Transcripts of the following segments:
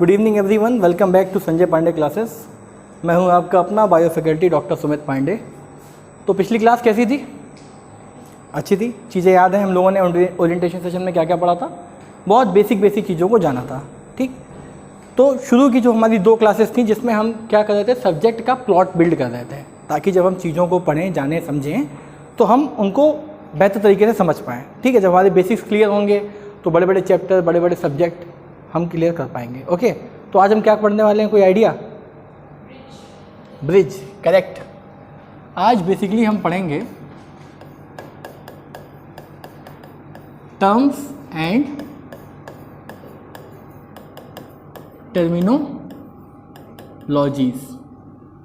Good evening everyone, welcome back to Sanjay Pandey classes. मैं हूं आपका अपना bio faculty doctor Sumit Pandey. तो पिछली क्लास कैसी थी? अच्छी थी। चीज़ें याद हैं? हम लोगों ने ओरिएंटेशन सेशन में क्या क्या पढ़ा था? बहुत बेसिक चीज़ों को जाना था। ठीक, तो शुरू की जो हमारी 2 क्लासेस थी जिसमें हम क्या कर रहे थे, सब्जेक्ट का प्लॉट बिल्ड कर रहे थे, ताकि जब हम चीज़ों को पढ़ें, जानें, समझें तो हम उनको बेहतर तरीके से समझ पाएँ। ठीक है, जब हमारे बेसिक्स क्लियर होंगे तो बड़े बड़े चैप्टर, बड़े बड़े सब्जेक्ट हम क्लियर कर पाएंगे। ओके, तो आज हम क्या पढ़ने वाले हैं, कोई आइडिया? Bridge, correct. आज बेसिकली हम पढ़ेंगे टर्म्स एंड टर्मिनोलॉजीज।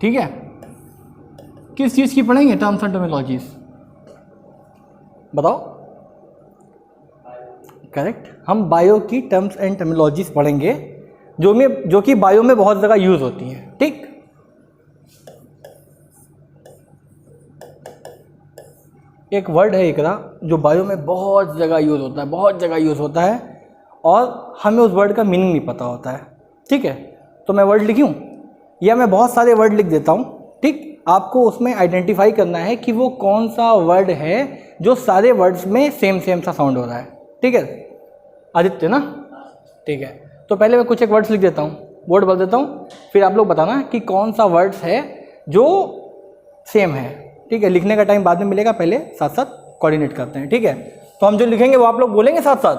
ठीक है, किस चीज़ की पढ़ेंगे टर्म्स एंड टर्मिनोलॉजीज? बताओ। करेक्ट, हम बायो की टर्म्स एंड टर्मिनोलॉजीज पढ़ेंगे जो कि बायो में बहुत जगह यूज़ होती हैं। ठीक, एक वर्ड है एकरा जो बायो में बहुत जगह यूज़ होता है, बहुत जगह यूज़ होता है और हमें उस वर्ड का मीनिंग नहीं पता होता है। ठीक है, तो मैं वर्ड लिखूं या मैं बहुत सारे वर्ड लिख देता हूं। ठीक, आपको उसमें आइडेंटिफाई करना है कि वो कौन सा वर्ड है जो सारे वर्ड्स में सेम सा साउंड हो रहा है। ठीक है आदित्य ना? ठीक है, तो पहले मैं कुछ एक वर्ड्स लिख देता हूँ, वर्ड बोल देता हूँ, फिर आप लोग बताना कि कौन सा वर्ड्स है जो सेम है। ठीक है, लिखने का टाइम बाद में मिलेगा, पहले साथ साथ कोऑर्डिनेट करते हैं। ठीक है, तो हम जो लिखेंगे वो आप लोग बोलेंगे, साथ साथ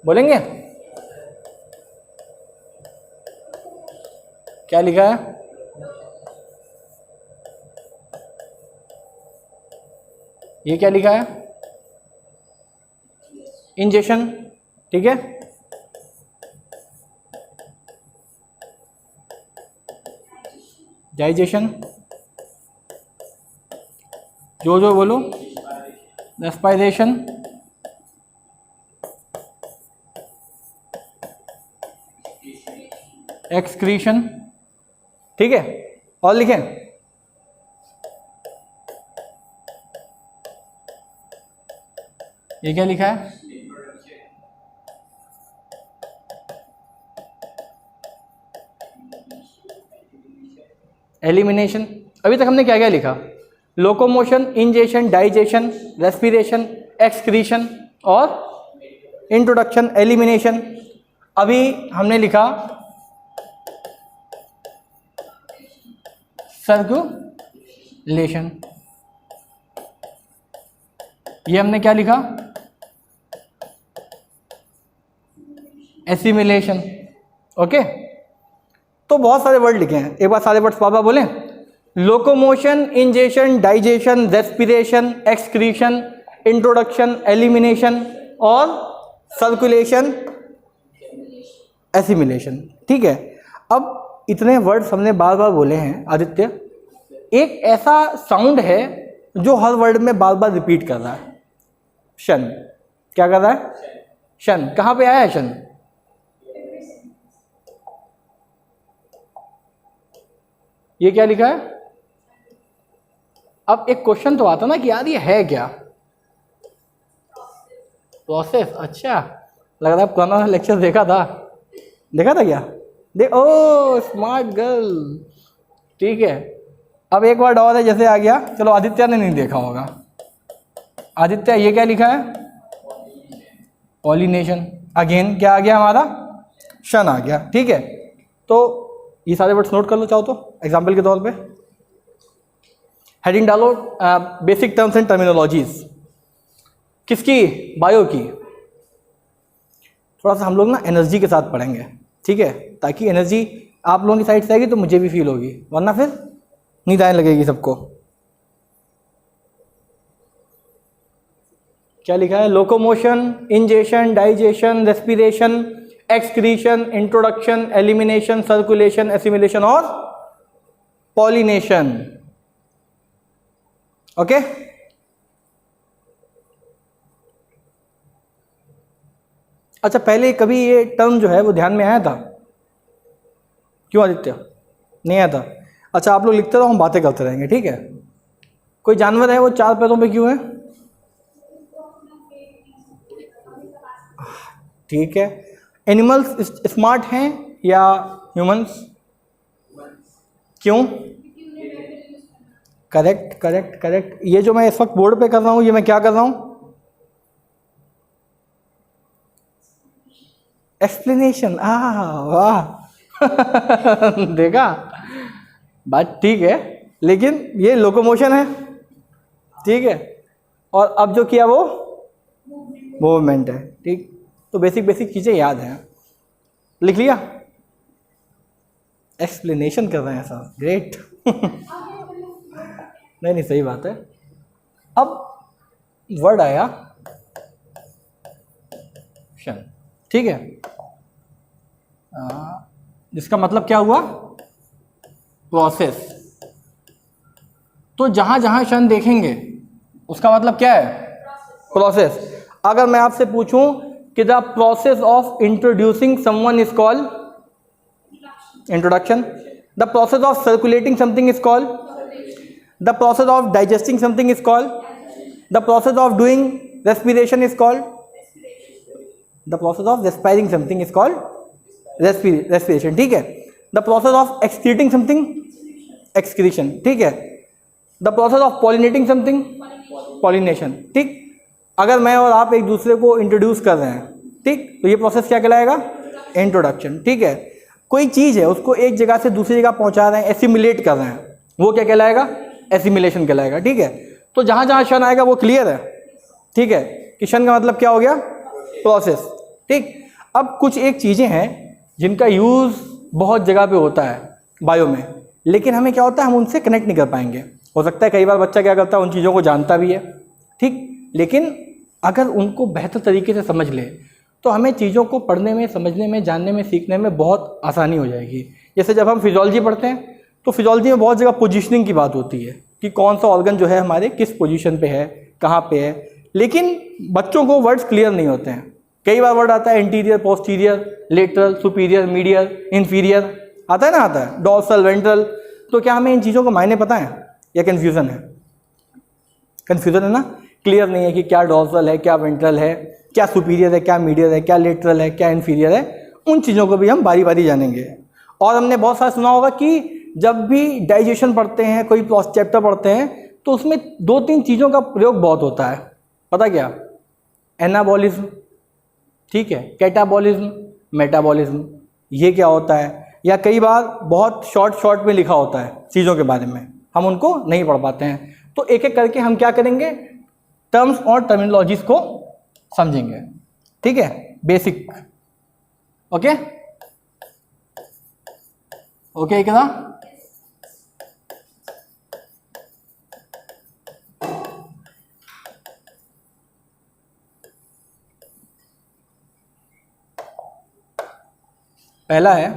बोलेंगे। क्या लिखा है? ये क्या लिखा है? इंजेक्शन। ठीक है, डाइजेशन, जो बोलो, रेस्पिरेशन, एक्सक्रीशन। ठीक है, और लिखें ये क्या लिखा है? एलिमिनेशन। अभी तक हमने क्या क्या लिखा? Locomotion, ingestion, digestion, respiration, excretion और इंट्रोडक्शन, एलिमिनेशन। अभी हमने लिखा सर्कुलेशन। ये हमने क्या लिखा? एसिमिलेशन। ओके, तो बहुत सारे वर्ड लिखे हैं, एक बार सारे वर्ड्स पापा बोलें। Locomotion, ingestion, digestion, respiration, excretion, introduction, elimination और सर्कुलेशन, एसिमिलेशन। ठीक है, अब इतने वर्ड्स हमने बार बार बोले हैं आदित्य, एक ऐसा साउंड है जो हर वर्ड में बार बार रिपीट कर रहा है, शन। क्या कर रहा है? शन। कहाँ पे आया है शन? ये क्या लिखा है? अब एक क्वेश्चन तो आता ना कि यार ये है क्या? प्रोसेस। अच्छा, लग रहा है पुराना लेक्चर देखा था क्या? ओ स्मार्ट गर्ल। ठीक है, अब एक वर्ड और है जैसे आ गया, चलो आदित्य ने नहीं देखा होगा। आदित्य, ये क्या लिखा है? पॉलिनेशन। अगेन क्या आ गया हमारा? शन आ गया। ठीक है, तो ये सारे वर्ड्स नोट कर लो चाहो तो एग्जाम्पल के तौर पे। हेडिंग डालो बेसिक टर्म्स एंड टर्मिनोलॉजीज। किसकी? बायो की। थोड़ा सा हम लोग ना एनर्जी के साथ पढ़ेंगे, ठीक है, ताकि एनर्जी आप लोगों की साइड से आएगी तो मुझे भी फील होगी, वरना फिर नींद आने लगेगी सबको। क्या लिखा है? Locomotion, ingestion, digestion, respiration, excretion, introduction, elimination, circulation, assimilation और पॉलिनेशन। ओके, अच्छा, पहले कभी ये टर्म जो है वो ध्यान में आया था? क्यों आदित्य? नहीं आया था? अच्छा, आप लोग लिखते रहो, हम बातें करते रहेंगे। ठीक है, कोई जानवर है वो 4 पैरों पे क्यों है? ठीक है, एनिमल्स स्मार्ट हैं या ह्यूमंस? क्यों? Correct correct correct. ये जो मैं इस वक्त बोर्ड पे कर रहा हूँ, ये मैं क्या कर रहा हूँ? एक्सप्लेनेशन। वाह देखा, बात ठीक है, लेकिन ये लोकोमोशन है, ठीक है, और अब जो किया वो मूवमेंट है, ठीक। तो बेसिक बेसिक चीज़ें याद हैं, लिख लिया? एक्सप्लेनेशन कर रहे हैं सर, ग्रेट नहीं नहीं, सही बात है। अब वर्ड आया शन, ठीक है, जिसका मतलब क्या हुआ? प्रोसेस। तो जहां जहां शन देखेंगे उसका मतलब क्या है? प्रोसेस। अगर मैं आपसे पूछूं कि the process of introducing someone is called introduction, the process of circulating something is called, the process of digesting something is called, the process of doing respiration is called, the process of respiring something is called respiration, ठीक है। The process of excreting something, excretion, ठीक है। The process of pollinating something, pollination, ठीक। अगर मैं और आप एक दूसरे को इंट्रोड्यूस कर रहे हैं, ठीक, तो ये प्रोसेस क्या कहलाएगा? इंट्रोडक्शन, ठीक है। कोई चीज़ है उसको एक जगह से दूसरी जगह पहुंचा रहे हैं, एसिमिलेट कर रहे हैं, वो क्या कहलाएगा? एसिमिलेशन कहलाएगा, ठीक है। तो जहाँ जहाँ शन आएगा वो क्लियर है, ठीक है, कि शन का मतलब क्या हो गया? प्रोसेस, ठीक। अब कुछ एक चीज़ें हैं जिनका यूज़ बहुत जगह पे होता है बायो में, लेकिन हमें क्या होता है, हम उनसे कनेक्ट नहीं कर पाएंगे। हो सकता है कई बार बच्चा क्या करता है, उन चीज़ों को जानता भी है, ठीक, लेकिन अगर उनको बेहतर तरीके से समझ ले तो हमें चीज़ों को पढ़ने में, समझने में, जानने में, सीखने में बहुत आसानी हो जाएगी। जैसे जब हम फिजियोलॉजी पढ़ते हैं तो फिजियोलॉजी में बहुत जगह पोजीशनिंग की बात होती है कि कौन सा ऑर्गन जो है हमारे किस पोजीशन पे है, कहाँ पे है, लेकिन बच्चों को वर्ड्स क्लियर नहीं होते हैं। कई बार वर्ड आता है interior, posterior, lateral, superior, medial, inferior, आता है ना, आता है, डॉर्सल, वेंट्रल। तो क्या हमें इन चीज़ों को मायने पता है या कन्फ्यूज़न है? कन्फ्यूज़न है ना, क्लियर नहीं है कि क्या डॉर्सल है, क्या वेंट्रल है, क्या सुपीरियर है, क्या मीडियल है, क्या लेटरल है, क्या इन्फीरियर है। उन चीज़ों को भी हम बारी बारी जानेंगे। और हमने बहुत सारा सुना होगा कि जब भी डाइजेशन पढ़ते हैं, कोई चैप्टर पढ़ते हैं, तो उसमें 2-3 चीज़ों का प्रयोग बहुत होता है। पता क्या? एनाबॉलिज्म, ठीक है, कैटाबॉलिज्म, मेटाबॉलिज्म। ये क्या होता है? या कई बार बहुत शॉर्ट में लिखा होता है चीज़ों के बारे में, हम उनको नहीं पढ़ पाते हैं। तो एक एक करके हम क्या करेंगे, टर्म्स और टर्मिनोलॉजीज को समझेंगे, ठीक है, बेसिक। ओके ओके क्या? पहला है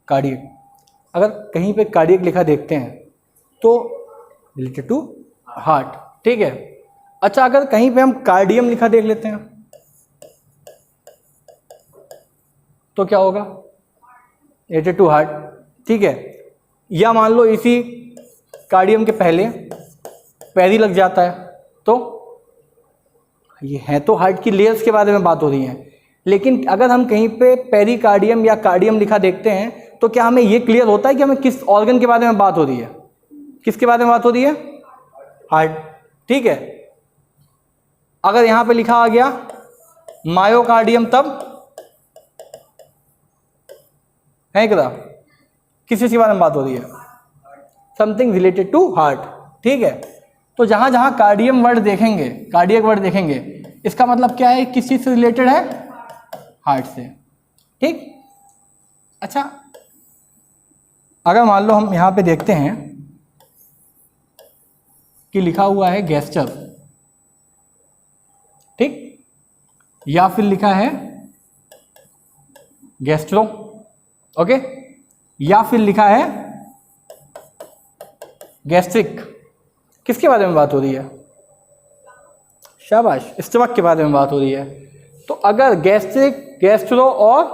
कार्डियक। अगर कहीं पे कार्डियक लिखा देखते हैं तो रिलेटेड टू हार्ट, ठीक है। अच्छा, अगर कहीं पे हम कार्डियम लिखा देख लेते हैं तो क्या होगा? रिलेटेड टू हार्ट, ठीक है। या मान लो इसी कार्डियम के पहले पैरी लग जाता है, तो ये है तो हार्ट की लेयर्स के बारे में बात हो रही है, लेकिन अगर हम कहीं पे पेरिकार्डियम या कार्डियम लिखा देखते हैं तो क्या हमें ये क्लियर होता है कि हमें किस ऑर्गन के बारे में बात हो रही है? किसके बारे में बात हो रही है? हार्ट, ठीक है। अगर यहां पे लिखा आ गया मायोकार्डियम, तब है क्या? किस चीज के बारे में बात हो रही है? समथिंग रिलेटेड टू हार्ट, ठीक है। तो जहां जहां कार्डियम वर्ड देखेंगे, कार्डियक वर्ड देखेंगे, इसका मतलब क्या है? किस चीज से रिलेटेड है? हार्ट से, ठीक। अच्छा, अगर मान लो हम यहां पे देखते हैं कि लिखा हुआ है गैस्टर, ठीक, या फिर लिखा है गैस्ट्रो, ओके, या फिर लिखा है गैस्ट्रिक, किसके बारे में बात हो रही है? शाबाश, स्टमक के बारे में बात हो रही है। तो अगर गैस्ट्रिक, गैस्ट्रो और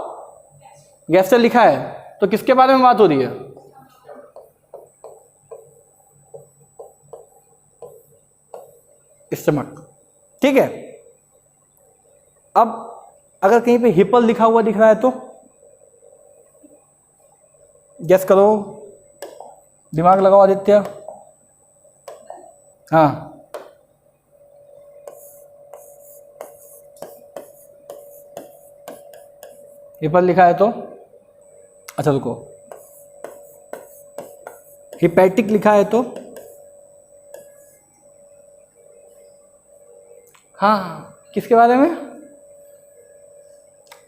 गैस्टर लिखा है तो किसके बारे में बात हो रही है? स्टमक। ठीक है, अब अगर कहीं पे हिपल लिखा हुआ दिख रहा है तो गेस करो, दिमाग लगाओ आदित्य। हाँ, हिपल लिखा है तो, अच्छा रुको, हिपैटिक लिखा है तो, हाँ किसके बारे में,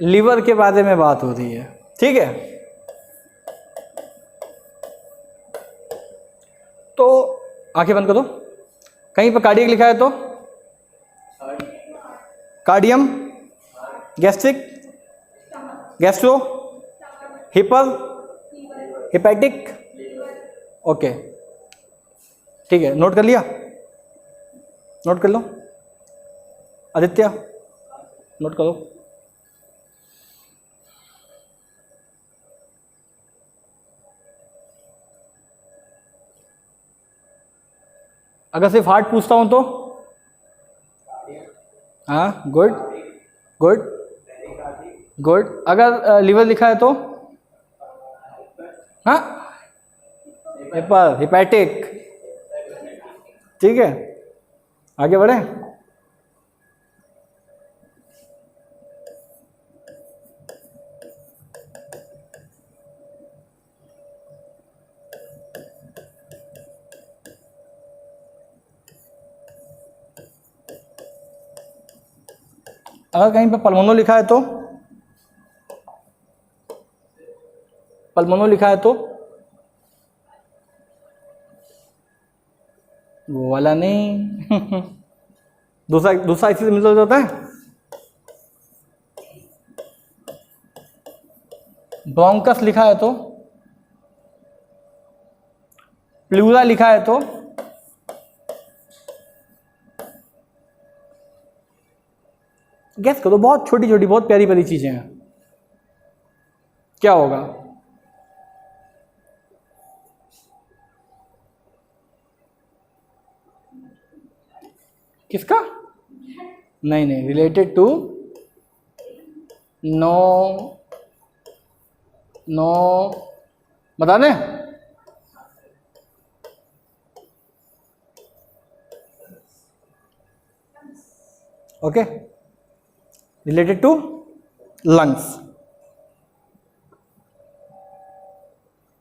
लीवर के बारे में बात हो रही है। ठीक है, तो आंखें बंद करो। कहीं पर कार्डियक लिखा है तो, cardium, gastric, gastro, hepar, hepatic, okay ठीक है, नोट कर लिया, नोट कर लो आदित्य, नोट करो। अगर सिर्फ हार्ट पूछता हूं तो, हाँ गुड गुड गुड। अगर लीवर लिखा है तो, हाँ हिपर, हिपैटिक। ठीक है, आगे बढ़े। अगर कहीं पे पल्मोनो लिखा है तो, पल्मोनो लिखा है तो, वो वाला नहीं दूसरा दूसरा इसी से मिलता जुलता है। ब्रोंकस लिखा है तो, प्लूरा लिखा है तो, गेस करो, बहुत छोटी छोटी बहुत प्यारी प्यारी चीजें हैं, क्या होगा। किसका, नहीं नहीं, रिलेटेड टू, नो नो, बता दें, ओके, रिलेटेड टू लंग्स।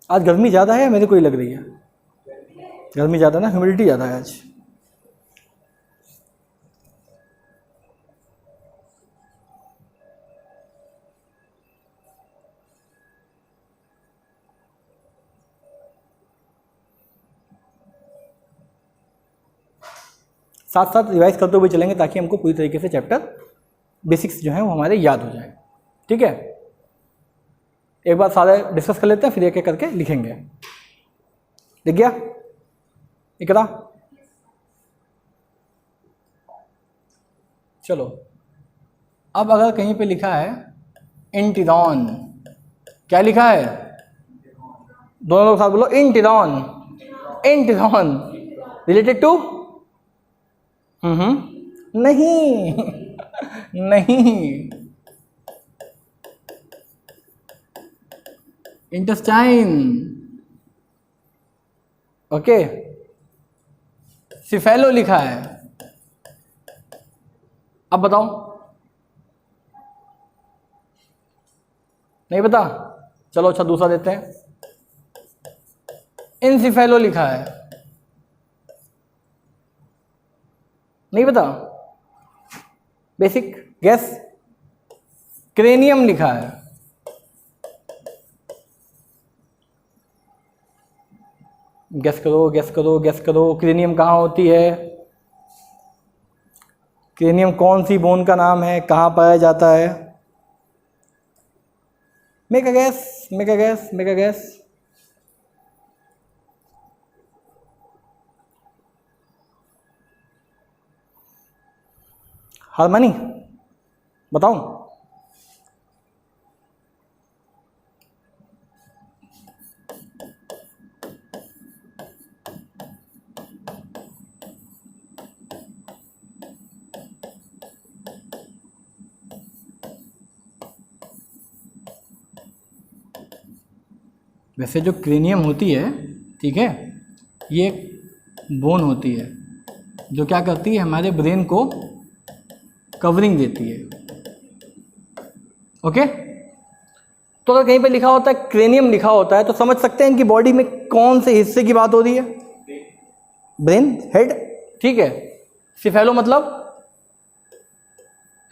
आज गर्मी ज़्यादा है, मेरे को ही लग रही है गर्मी ज़्यादा ना, ह्यूमिडिटी ज़्यादा है आज। साथ साथ रिवाइज करते हुए चलेंगे ताकि हमको पूरी तरीके से चैप्टर बेसिक्स जो है वो हमारे याद हो जाए। ठीक है, एक बार सारे डिस्कस कर लेते हैं, फिर एक एक करके लिखेंगे। लिख गया इकरा? चलो, अब अगर कहीं पे लिखा है इंटिरॉन, क्या लिखा है, दोनों लोग साथ बोलो, इंटिरॉन, इंटिरॉन रिलेटेड टू, नहीं नहीं, इंटेस्टाइन, ओके। सिफेलो लिखा है, अब बताओ, नहीं पता, चलो अच्छा दूसरा देते हैं। इनसिफेलो लिखा है, नहीं पता, बेसिक गैस। क्रेनियम लिखा है, गैस करो गैस करो गैस करो, क्रेनियम कहाँ होती है, क्रेनियम कौन सी बोन का नाम है, कहाँ पाया जाता है, make a gas, make a gas, make a gas. Harmony, बताऊं? वैसे जो क्रेनियम होती है, ठीक है, ये एक बोन होती है जो क्या करती है, हमारे ब्रेन को कवरिंग देती है। ओके, तो अगर कहीं पे लिखा होता है क्रेनियम लिखा होता है तो समझ सकते हैं इनकी बॉडी में कौन से हिस्से की बात हो रही है? ब्रेन, हेड, ठीक है। सिफेलो मतलब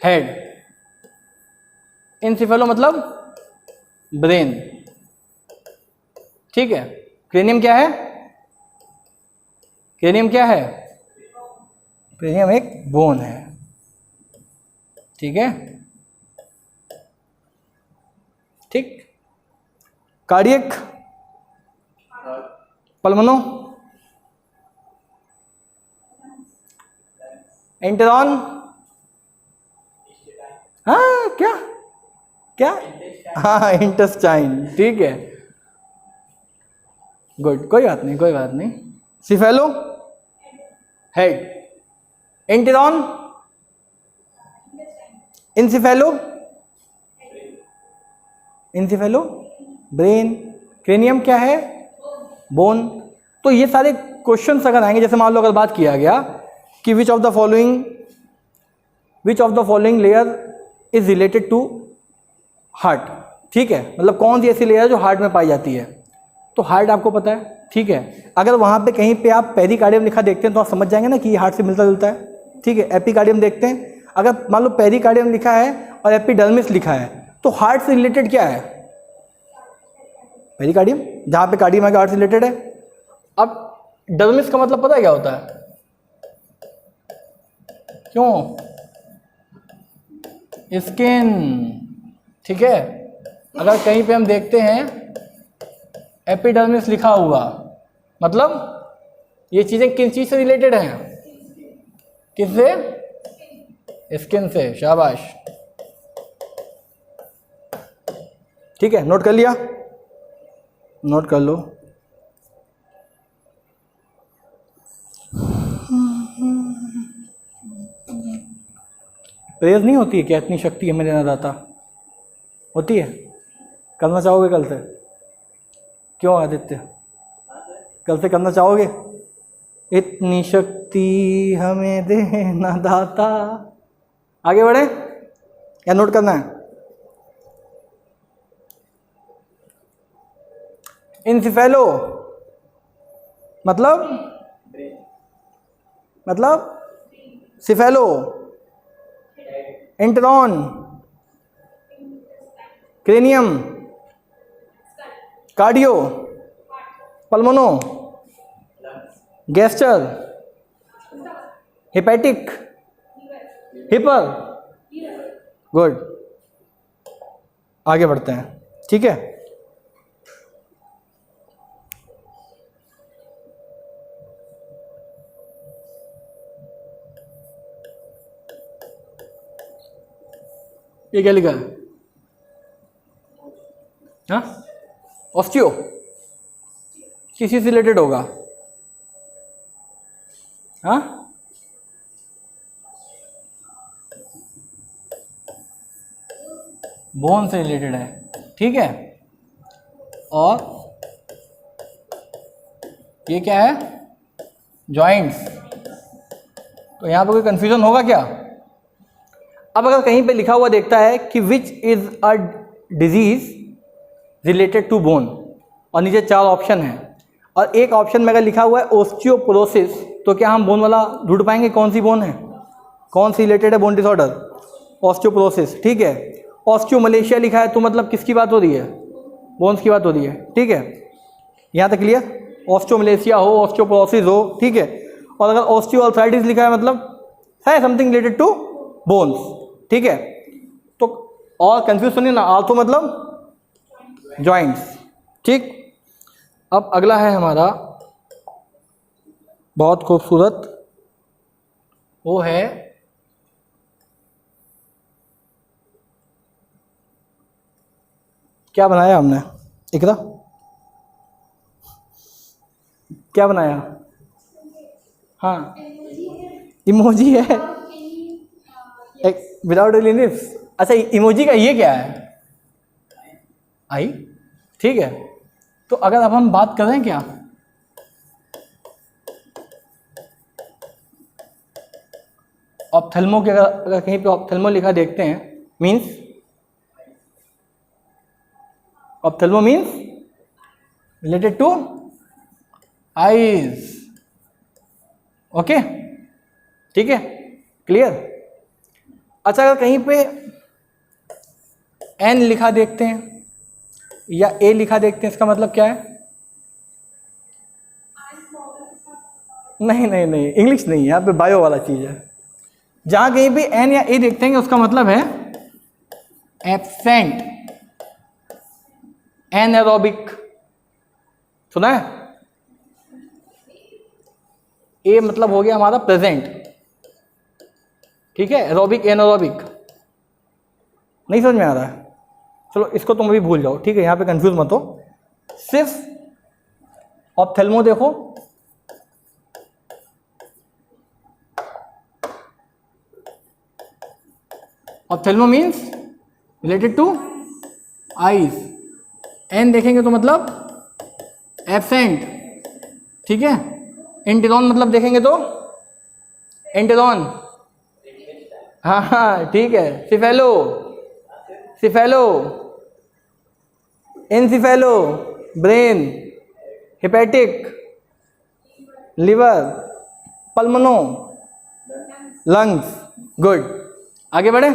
हेड, इनसिफेलो मतलब ब्रेन, ठीक है। क्रेनियम क्या है? क्रेनियम क्या है? क्रेनियम एक बोन है, ठीक है, ठीक। कार्डियक, पल्मोनो, इंटेरॉन, हाँ क्या क्या, हाँ इंटेस्टाइन, ठीक है, गुड, कोई बात नहीं, कोई बात नहीं। सिफेलो हेड, इंटेरॉन, इंसिफेलो, इंसिफेलो ब्रेन, क्रेनियम क्या है? बोन। तो ये सारे क्वेश्चंस अगर आएंगे, जैसे मान लो अगर बात किया गया कि which of the following layer is related to heart, ठीक है, मतलब कौन सी ऐसी लेयर है जो हार्ट में पाई जाती है, तो हार्ट आपको पता है, ठीक है। अगर वहाँ पे कहीं पे आप पेरिकार्डियम लिखा देखते हैं तो आप समझ जाएंगे ना कि ये हार्ट से मिलता जुलता है, ठीक है। एपिकार्डियम देखते हैं, अगर मान लो पेरिकार्डियम लिखा है और एपिडर्मिस लिखा है तो हार्ट से रिलेटेड क्या है? पेरिकार्डियम, जहाँ पे कार्डियम आगे हार्ट से रिलेटेड है। अब डर्मिस का मतलब पता है क्या होता है? क्यों? स्किन, ठीक है। अगर कहीं पे हम देखते हैं एपिडर्मिस लिखा हुआ, मतलब ये चीज़ें किन चीज़ से रिलेटेड हैं? किससे? स्किन से, शाबाश, ठीक है। नोट कर लिया? नोट कर लो। प्रेज नहीं होती है क्या? इतनी शक्ति है मेरे अन्नदाता, होती है? करना चाहोगे कल से? क्यों आदित्य, कल से करना चाहोगे? इतनी शक्ति हमें देना दाता। आगे बढ़े या नोट करना है? इनसिफेलो मतलब cephalo, enteron, cranium, cardio, pulmono, gaster, hepatic, hepar, good. आगे बढ़ते हैं, ठीक है। ये क्या लिखा है? हाँ, ऑस्टियो किसी से रिलेटेड होगा? हाँ, बोन से रिलेटेड है, ठीक है। और ये क्या है? जॉइंट्स। तो यहाँ पर कोई कंफ्यूजन होगा क्या? अब अगर कहीं पे लिखा हुआ देखता है कि which is a disease related to bone, और नीचे 4 ऑप्शन हैं और एक ऑप्शन में अगर लिखा हुआ है ओस्टियोपोरोसिस, तो क्या हम बोन वाला ढूंढ पाएंगे कौन सी बोन है, कौन सी रिलेटेड है बोन डिसऑर्डर? ऑस्टियोपोरोसिस, ठीक है। ऑस्टियोमलेशिया लिखा है तो मतलब किसकी बात हो रही है? बोन्स की बात हो रही है, ठीक है। यहाँ तक क्लियर? ऑस्टियोमलेशिया हो, ऑस्टियोपोरोसिस हो, ठीक है। और अगर ऑस्टियोआर्थराइटिस लिखा है मतलब है समथिंग रिलेटेड टू बोन्स, ठीक है। तो और कंफ्यूज नहीं ना, आर्थो मतलब जॉइंट्स, ठीक। अब अगला है हमारा बहुत खूबसूरत, वो है क्या बनाया हमने? इकरा क्या बनाया? हाँ, इमोजी है एक विदाउट लिनिप्स। अच्छा, इमोजी का ये क्या है? आई, ठीक है। तो अगर अब हम बात करें क्या, ऑप्थेल्मो के, अगर कहीं पे ऑप्थेल्मो लिखा देखते हैं, means ophthalmo means related to eyes. Okay, ठीक है, क्लियर। अच्छा, अगर कहीं पे एन लिखा देखते हैं या ए लिखा देखते हैं, इसका मतलब क्या है? नहीं नहीं नहीं, इंग्लिश नहीं है, यहाँ पे बायो वाला चीज़ है। जहाँ कहीं पे एन या ए देखते हैं उसका मतलब है एब्सेंट, एनारोबिक। सुना है? ए मतलब हो गया हमारा प्रेजेंट, ठीक है, एरोबिक एनारोबिक। नहीं समझ में आ रहा है? चलो इसको तुम भी भूल जाओ, ठीक है, यहाँ पे कंफ्यूज मत हो। सिर्फ ऑप्थेल्मो देखो, ophthalmo means related to eyes. एन देखेंगे तो मतलब एब्सेंट, ठीक है। एंटेरॉन मतलब देखेंगे तो एंटेरॉन, हाँ हाँ ठीक है। Cephalo, cephalo, encephalo brain, hepatic liver, pulmono lungs. Good, आगे बढ़े।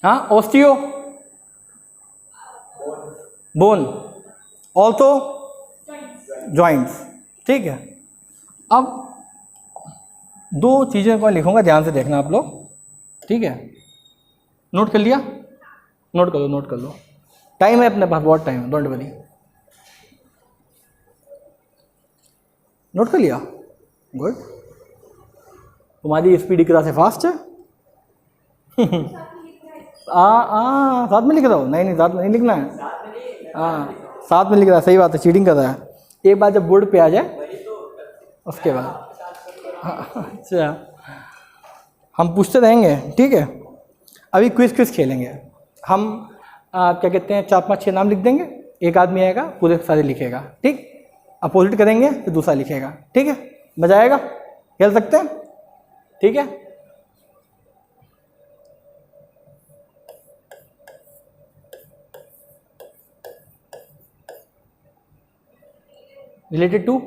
हाँ, ओस्टियो बोन, ऑल्सो जॉइंट्स, ठीक है। अब दो चीज़ें को लिखूंगा, ध्यान से देखना आप लोग, ठीक है। नोट कर लिया? नोट कर लो, नोट कर लो, टाइम है अपने पास, बहुत टाइम है, डोंट वरी। नोट कर लिया? गुड। तुम्हारी स्पीड इकरा से फास्ट है। साथ में लिख रहा हो? नहीं नहीं, साथ में नहीं लिखना है। हाँ, साथ में लिख रहा है, सही बात है, चीटिंग कर रहा है। एक बार जब बोर्ड पे आ जाए उसके बाद। अच्छा, हम पूछते रहेंगे, ठीक है। अभी क्विज क्विज खेलेंगे हम। क्या कहते हैं, 4-5-6 नाम लिख देंगे, एक आदमी आएगा पूरे सारे लिखेगा, ठीक। अपोजिट करेंगे फिर दूसरा लिखेगा, ठीक है। मजा आएगा, खेल सकते हैं, ठीक है। Related to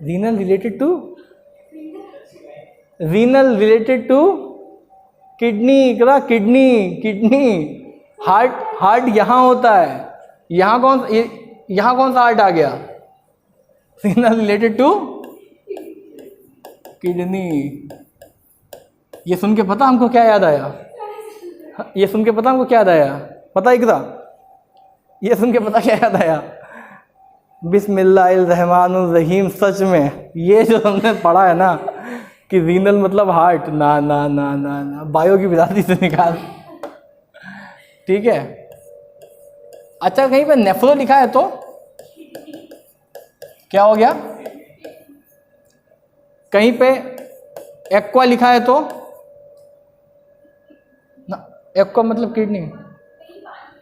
renal, related to renal, related to kidney, करा किडनी, किडनी। हार्ट, हार्ट यहाँ होता है, यहाँ कौन सा हार्ट आ गया? Renal related to kidney. ये सुन के पता हमको क्या याद आया? ये सुन के पता हमको क्या याद आया? पता इकरा, ये सुन के पता क्या याद आया? बिस्मिल्लाहिर्रहमानुर्रहीम। सच में ये जो हमने पढ़ा है ना कि रीनल मतलब हार्ट, ना ना ना ना ना, बायो की बिरादरी से निकाल, ठीक है। अच्छा, कहीं पे नेफ्रो लिखा है तो क्या हो गया? कहीं पे एक्वा लिखा है तो ना, एक्वा मतलब किडनी,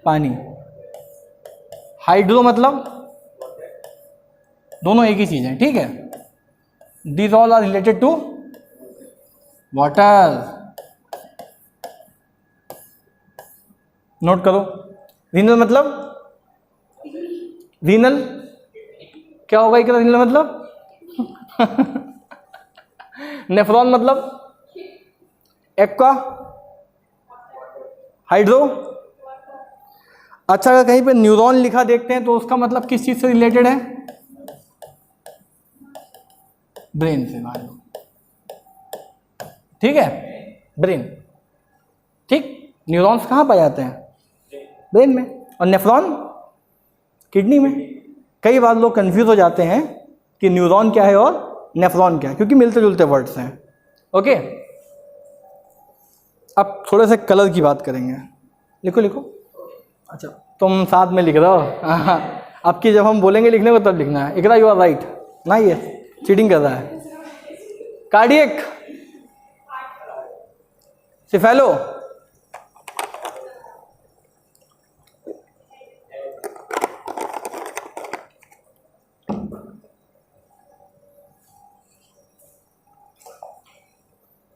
पानी। हाइड्रो मतलब दोनों एक ही चीज है, ठीक है। These all are related to water. Note करो। रीनल मतलब, रीनल क्या होगा? एक रीनल मतलब नेफ्रॉन मतलब एक्वा, हाइड्रो। अच्छा, अगर कहीं पे न्यूरॉन लिखा देखते हैं तो उसका मतलब किस चीज से रिलेटेड है? ब्रेन से, मान लो, ठीक है, ब्रेन, ठीक। न्यूरॉन्स कहाँ पाए जाते हैं? ब्रेन में। और नेफ्रॉन किडनी में। कई बार लोग कंफ्यूज हो जाते हैं कि न्यूरॉन क्या है और नेफ्रॉन क्या है, क्योंकि मिलते जुलते वर्ड्स हैं, ओके। अब थोड़े से कलर की बात करेंगे। लिखो लिखो। अच्छा, तुम साथ में लिख रहे हो? हाँ, अब की जब हम बोलेंगे लिखने को तब लिखना है। इकरा, यू आर राइट ना, ये चीटिंग कर रहा है। कार्डियक, सिफेलो,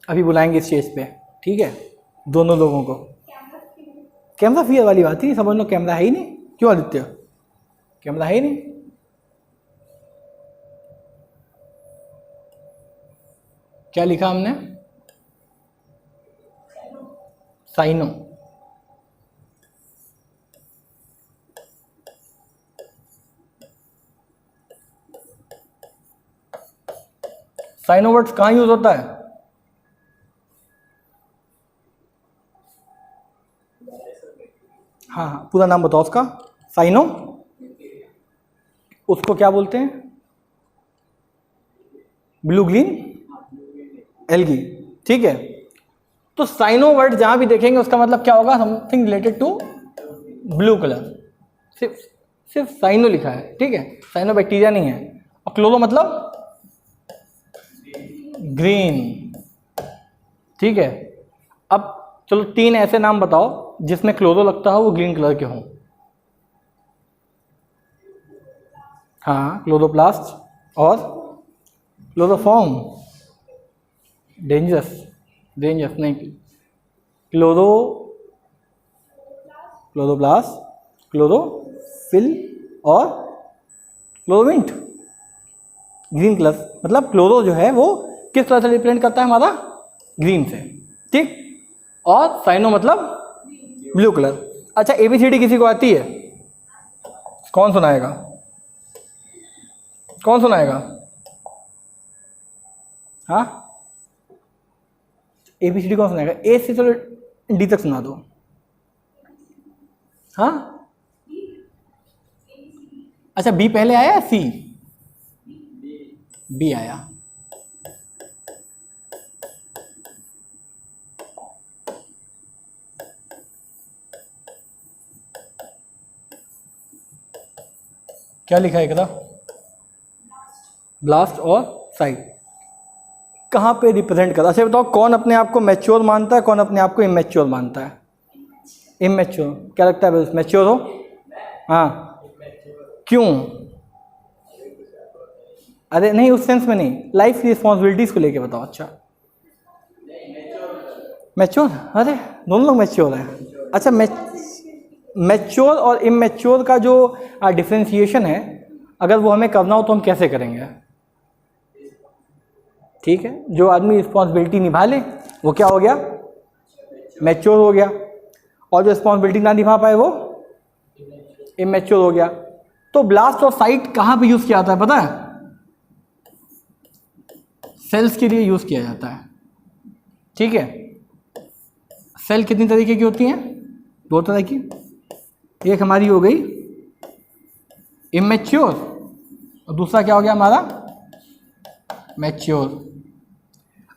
अभी बुलाएंगे स्टेज पे, ठीक है, दोनों लोगों को। कैमरा फियर वाली बात ही समझ लो, कैमरा है ही नहीं। क्यों आदित्य, कैमरा है ही नहीं। क्या लिखा हमने? साइनो। साइनो वर्ड्स कहाँ यूज होता है? हाँ हाँ, पूरा नाम बताओ उसका। साइनो, उसको क्या बोलते हैं? ब्लू ग्रीन एल्गी, ठीक है। तो साइनो वर्ड जहां भी देखेंगे उसका मतलब क्या होगा? Something related to blue colour. सिर्फ सिर्फ साइनो लिखा है, ठीक है, साइनो बैक्टीरिया नहीं है। और क्लोरो मतलब ग्रीन, ठीक है। अब चलो 3 ऐसे नाम बताओ जिसमें क्लोरो लगता हो वो ग्रीन कलर के हों। हाँ, क्लोरोप्लास्ट और क्लोरोफॉर्म। डेंजरस, डेंजरस नहीं। क्लोरोप्लास्ट, क्लोरोफिल और क्लोरोविंट। ग्रीन कलर मतलब क्लोरो जो है वो किस कलर से रिप्रेजेंट करता है? हमारा ग्रीन से, ठीक। और साइनो मतलब ब्लू कलर। अच्छा, ABCD किसी को आती है? कौन सुनाएगा? कौन सुनाएगा? हाँ, ABCD कौन सुनाएगा? ए से चलो D तक सुना दो। हाँ, अच्छा, B पहले आया या C? B आया। क्या लिखा है एकदा? ब्लास्ट और साइट कहाँ पे रिप्रेजेंट करता है? अच्छा बताओ, कौन अपने आप को मैच्योर मानता है, कौन अपने आप को इमेच्योर मानता है? इमेच्योर। क्या लगता है? मैच्योर हो? हाँ, क्यों? अरे नहीं, उस सेंस में नहीं, लाइफ की रिस्पॉन्सिबिलिटीज को लेके बताओ। अच्छा, मैच्योर, अरे दोनों लोग मैच्योर हैं। अच्छा, मैच्योर और इमेच्योर का जो डिफ्रेंशिएशन है, अगर वो हमें करना हो तो हम कैसे करेंगे? ठीक है, जो आदमी रिस्पॉन्सिबिलिटी निभा ले वो क्या हो गया? मैच्योर हो गया। और जो रिस्पॉन्सिबिलिटी ना निभा पाए वो इमेच्योर हो गया। तो ब्लास्ट और साइट कहाँ पे यूज़ किया जाता है पता है? सेल्स के लिए यूज़ किया जाता है, ठीक है। सेल कितनी तरीके की होती हैं? 2 तरह की। एक हमारी हो गई इमेच्योर और दूसरा क्या हो गया हमारा? मैच्योर।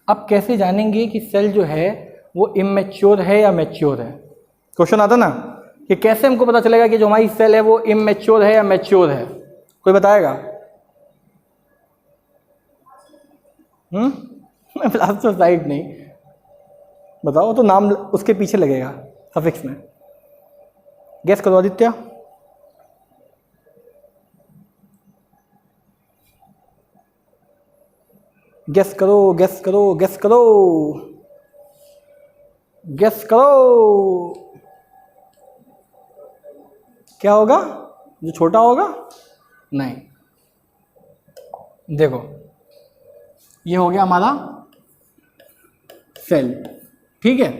अब कैसे जानेंगे कि सेल जो है वो इमेच्योर है या मैच्योर है? क्वेश्चन आता ना कि कैसे हमको पता चलेगा कि जो हमारी सेल है वो इमेच्योर है या मैच्योर है? कोई बताएगा? ब्लास्टोसाइट नहीं, बताओ तो, नाम उसके पीछे लगेगा सफिक्स में। गेस करो आदित्य। गेस करो, गेस करो, गेस करो, गेस करो। क्या होगा? जो छोटा होगा? नहीं, देखो ये हो गया हमारा सेल, ठीक है।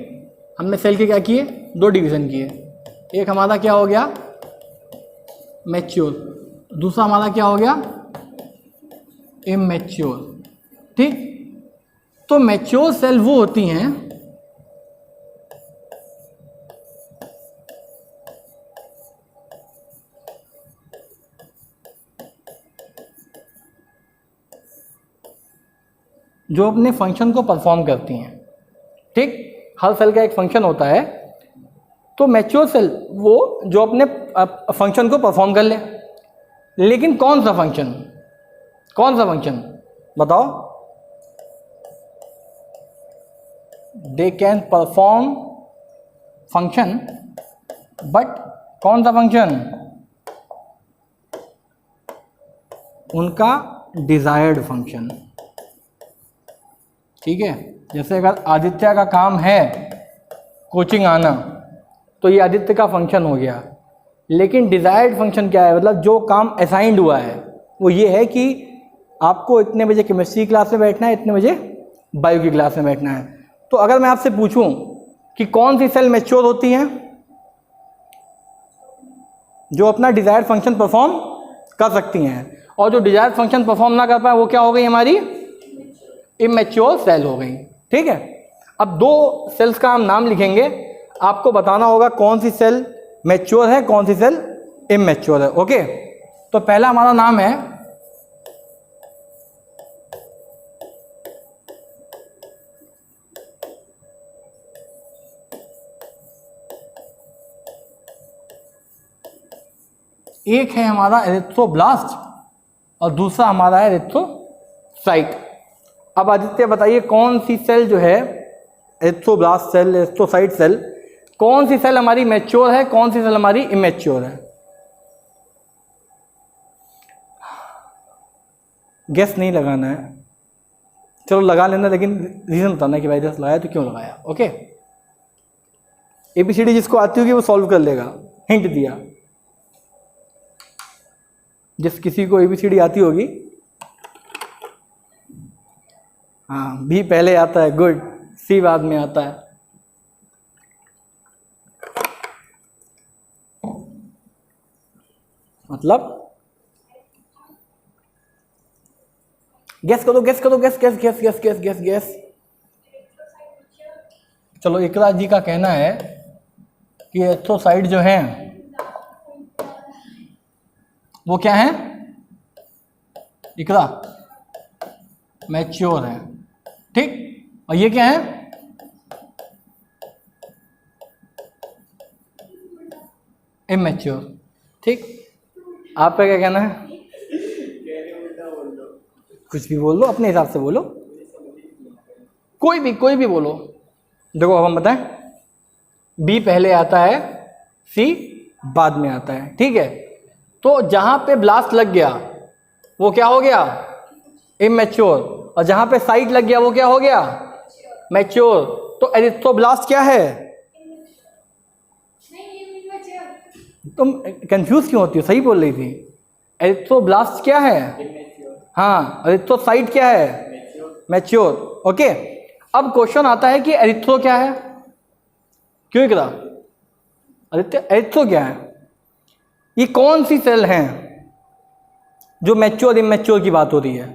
हमने सेल के क्या किए? 2 डिवीजन किए। एक हमारा क्या हो गया? मैच्योर। दूसरा हमारा क्या हो गया? इमैच्योर, ठीक। तो मैच्योर सेल वो होती हैं जो अपने फंक्शन को परफॉर्म करती हैं, ठीक। हर सेल का एक फंक्शन होता है, तो मैच्योर सेल वो जो अपने फंक्शन को परफॉर्म कर ले। लेकिन कौन सा फंक्शन? कौन सा फंक्शन बताओ? They can perform function, but कौन सा फंक्शन? उनका डिजायर्ड फंक्शन। ठीक है, जैसे अगर आदित्य का काम है कोचिंग आना, तो ये आदित्य का फंक्शन हो गया। लेकिन डिजायर्ड फंक्शन क्या है? मतलब जो काम असाइंड हुआ है वो ये है कि आपको इतने बजे केमिस्ट्री क्लास में बैठना है, इतने बजे बायो की क्लास में बैठना है। तो अगर मैं आपसे पूछूं कि कौन सी सेल मैच्योर होती हैं? जो अपना डिजायर्ड फंक्शन परफॉर्म कर सकती हैं, और जो डिजायर्ड फंक्शन परफॉर्म ना कर पाए वो क्या हो गई? हमारी इमेच्योर सेल हो गई। ठीक है, अब दो सेल्स का हम नाम लिखेंगे, आपको बताना होगा कौन सी सेल मैच्योर है, कौन सी सेल इमेच्योर है। ओके, तो पहला हमारा नाम है एक है हमारा एरिथ्रोब्लास्ट और दूसरा हमारा है एरिथ्रोसाइट। अब आदित्य बताइए कौन सी सेल जो है एरिथ्रोब्लास्ट सेल, एरिथ्रोसाइट सेल, कौन सी सेल हमारी मैच्योर है, कौन सी सेल हमारी इमेच्योर है? गेस नहीं लगाना है, चलो लगा लेना, लेकिन रीजन बताना कि भाई जैसे लगाया तो क्यों लगाया। ओके, एबीसीडी जिसको आती होगी वो सॉल्व कर लेगा, हिंट दिया। जिस किसी को एबीसीडी आती होगी, हाँ, बी पहले आता है, गुड, सी बाद में आता है। मतलब गेस करो, गेस करो, guess guess guess guess guess guess guess. चलो, इकरा जी का कहना है कि एरिथ्रोसाइट जो है वो क्या है? इकरा मैच्योर है। ठीक, और ये क्या है? इमेच्योर। ठीक, आपका क्या कहना है? कुछ भी बोल लो, अपने हिसाब से बोलो, कोई भी बोलो। देखो, अब हम बताएं, बी पहले आता है, सी बाद में आता है। ठीक है, तो जहां पे ब्लास्ट लग गया वो क्या हो गया? इमेच्योर, और जहां पे साइट लग गया वो क्या हो गया? मैच्योर। तो एरिथ्रोब्लास्ट क्या है? तुम कंफ्यूज क्यों होती हो? सही बोल रही थी। एरिथ्रोब्लास्ट क्या है? हाँ, एरिथ्रोसाइट क्या है? मैच्योर। ओके, अब क्वेश्चन आता है कि एरिथ्रो क्या है? क्यों करा? एरिथ्रो क्या है? ये कौन सी सेल हैं जो मैच्योर इमेच्योर की बात हो रही है?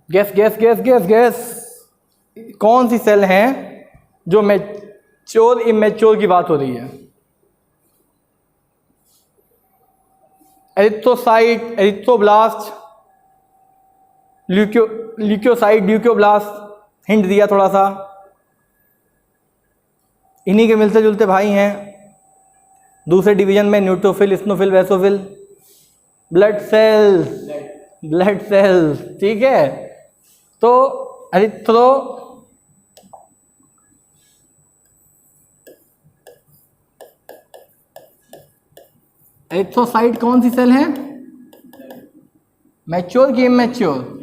Gas gas gas gas gas. कौन सी सेल हैं जो मैच्योर इमेच्योर की बात हो रही है? Erythrocyte, erythroblast, leucocyte, leucoblast. Hint दिया थोड़ा सा, इन्हीं के मिलते जुलते भाई हैं। दूसरे डिवीजन में neutrophil, eosinophil, basophil, blood cells, blood cells. ठीक है, तो एरिथ्रोसाइट कौन सी सेल है? मैच्योर की इमेच्योर?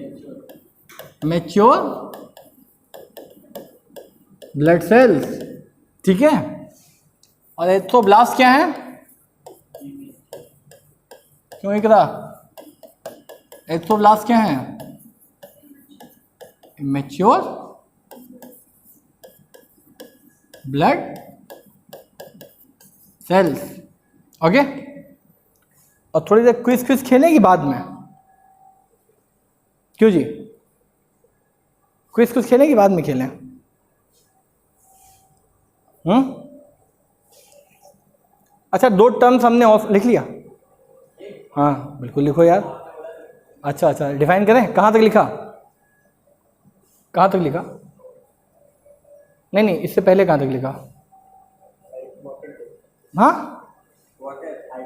Mature blood cells. ठीक है, और एरिथ्रोब्लास्ट क्या है? क्यों इकरा? एरिथ्रोब्लास्ट क्या है? Immature blood cells. ओके, और थोड़ी देर क्विज क्विज खेलेंगे बाद में। क्यों जी? क्विज क्विज खेलेंगे बाद में खेलें? अच्छा, दो टर्म्स हमने ऑफ लिख लिया। हाँ बिल्कुल लिखो यार। अच्छा अच्छा, डिफाइन करें, कहाँ तक लिखा? कहाँ तक लिखा? नहीं नहीं, इससे पहले कहाँ तक लिखा? हाँ,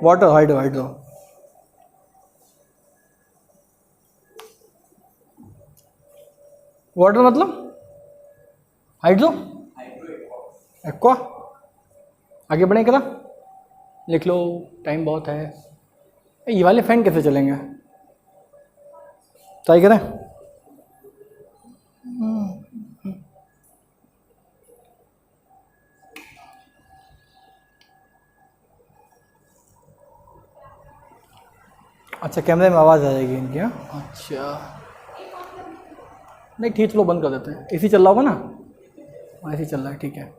वाटर हाइड हाइड दो। वाटर मतलब हाइड्रो एक्वा। आगे बढ़ें करा, लिख लो, टाइम बहुत है। ये वाले फैन कैसे चलेंगे, ट्राई करें। अच्छा, कैमरे में आवाज़ आ जाएगी इनकी। हाँ अच्छा, नहीं ठीक, चलो बंद कर देते हैं। एसी चल रहा होगा ना, एसी चल रहा है, ठीक है।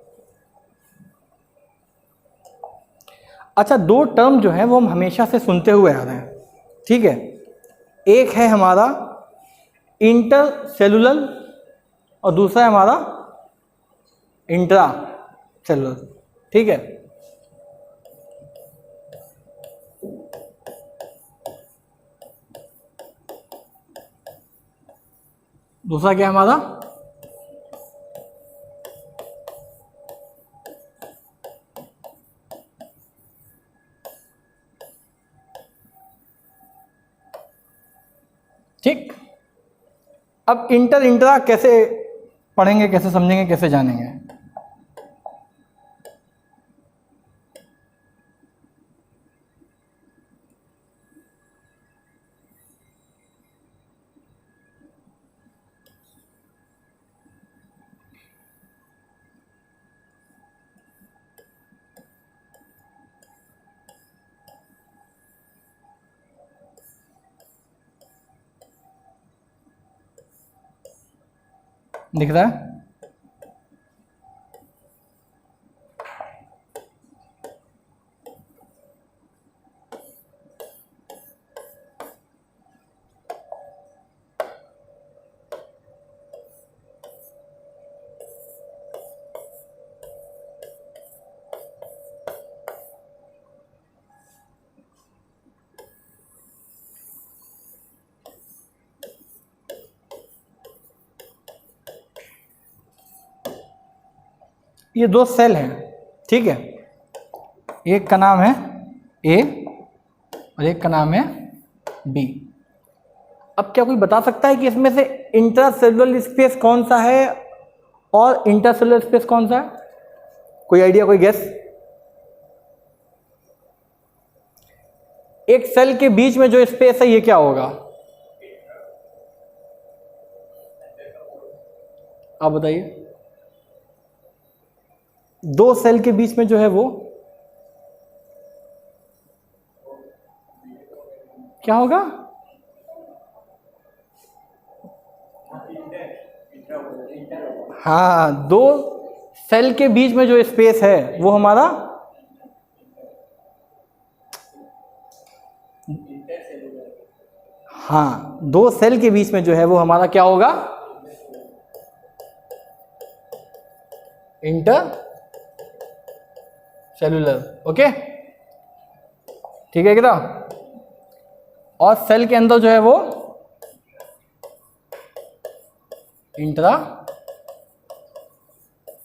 अच्छा, दो टर्म जो है वो हम हमेशा से सुनते हुए आ रहे हैं, ठीक है। एक है हमारा इंटर सेलुलर और दूसरा है हमारा इंट्रा सेलुलर, ठीक है। दूसरा क्या है हमारा, ठीक। अब इंटर इंट्रा कैसे पढ़ेंगे, कैसे समझेंगे, कैसे जानेंगे। दिख रहा है, ये दो सेल हैं, ठीक है। एक का नाम है ए और एक का नाम है बी। अब क्या कोई बता सकता है कि इसमें से इंट्रासेलुलर स्पेस कौन सा है और इंटरसेलुलर स्पेस कौन सा है? कोई आइडिया, कोई गेस? एक सेल के बीच में जो स्पेस है ये क्या होगा, आप बताइए। दो सेल के बीच में जो है वो क्या होगा? हाँ, दो सेल के बीच में जो स्पेस है वो हमारा हाँ, दो सेल के बीच में जो है वो हमारा क्या होगा, इंटर सेलुलर। ओके, ठीक है क्या? और सेल के अंदर जो है वो इंट्रा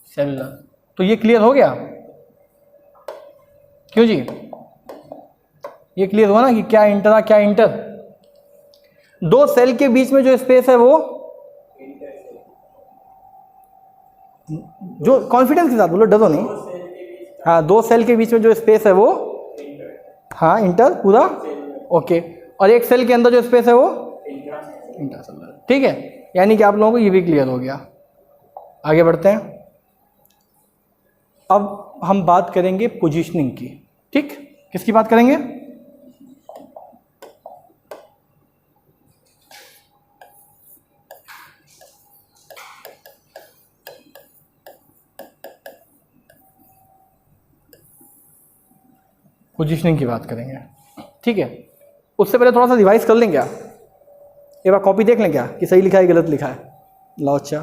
सेलुलर। तो ये क्लियर हो गया? क्यों जी, ये क्लियर हुआ ना कि क्या इंट्रा क्या इंटर। दो सेल के बीच में जो स्पेस है वो, जो कॉन्फिडेंस के साथ बोलो, डरो नहीं। हाँ, दो सेल के बीच में जो स्पेस है वो हाँ इंटर पूरा ओके। और एक सेल के अंदर जो स्पेस है वो इंट्रासेलुलर, ठीक है। यानी कि आप लोगों को ये भी क्लियर हो गया। आगे बढ़ते हैं। अब हम बात करेंगे पोजीशनिंग की, ठीक। किसकी बात करेंगे? पोजीशनिंग की बात करेंगे, ठीक है। उससे पहले थोड़ा सा रिवाइज कर लें क्या? एक बार कॉपी देख लें क्या कि सही लिखा है गलत लिखा है। लो अच्छा,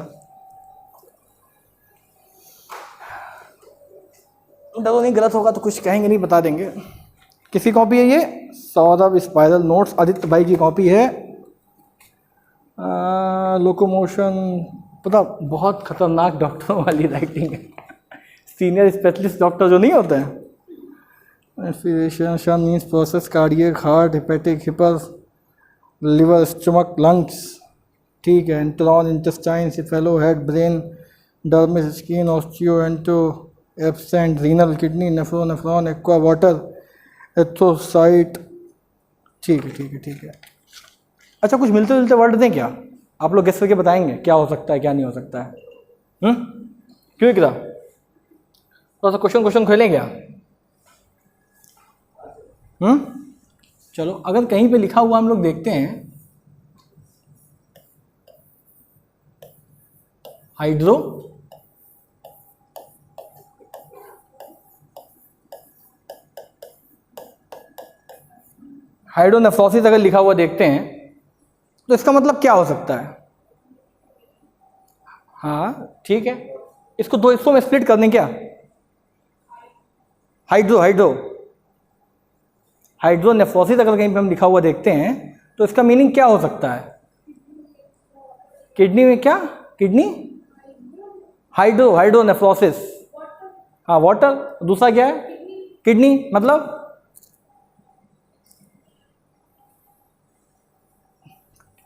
डरो नहीं, गलत होगा तो कुछ कहेंगे नहीं, बता देंगे। किसकी कॉपी है ये? सौरभ स्पाइरल नोट्स, आदित्य भाई की कॉपी है। लोकोमोशन, पता बहुत खतरनाक डॉक्टरों वाली राइटिंग है। सीनियर स्पेशलिस्ट डॉक्टर जो नहीं होते हैं। Respiration means process cardiac, heart, hepatic, hepar, liver, stomach, lungs, ठीक है। Enteron, intestine, cephalo, head, brain, dermis, skin, osteo, ento, absent, renal, kidney, nephron, nephron, aqua, water, erythrocyte. ठीक है ठीक है ठीक है। अच्छा, कुछ मिलते जुलते वर्ड दें क्या? आप लोग गेस करके बताएंगे क्या हो सकता है क्या नहीं हो सकता है? क्यों इकरा, थोड़ा सा क्वेश्चन खोलें क्या? चलो, अगर कहीं पे लिखा हुआ हम लोग देखते हैं, हाइड्रो हाइड्रोनेफ्रोसिस अगर लिखा हुआ देखते हैं तो इसका मतलब क्या हो सकता है? हाँ ठीक है, इसको दो हिस्सों में स्प्लिट कर दें क्या? हाइड्रोनेफ्रोसिस अगर कहीं पे हम लिखा हुआ देखते हैं तो इसका मीनिंग क्या हो सकता है? किडनी में क्या? किडनी, हाइड्रोनेफ्रोसिस, हाँ वाटर, दूसरा क्या है? किडनी, मतलब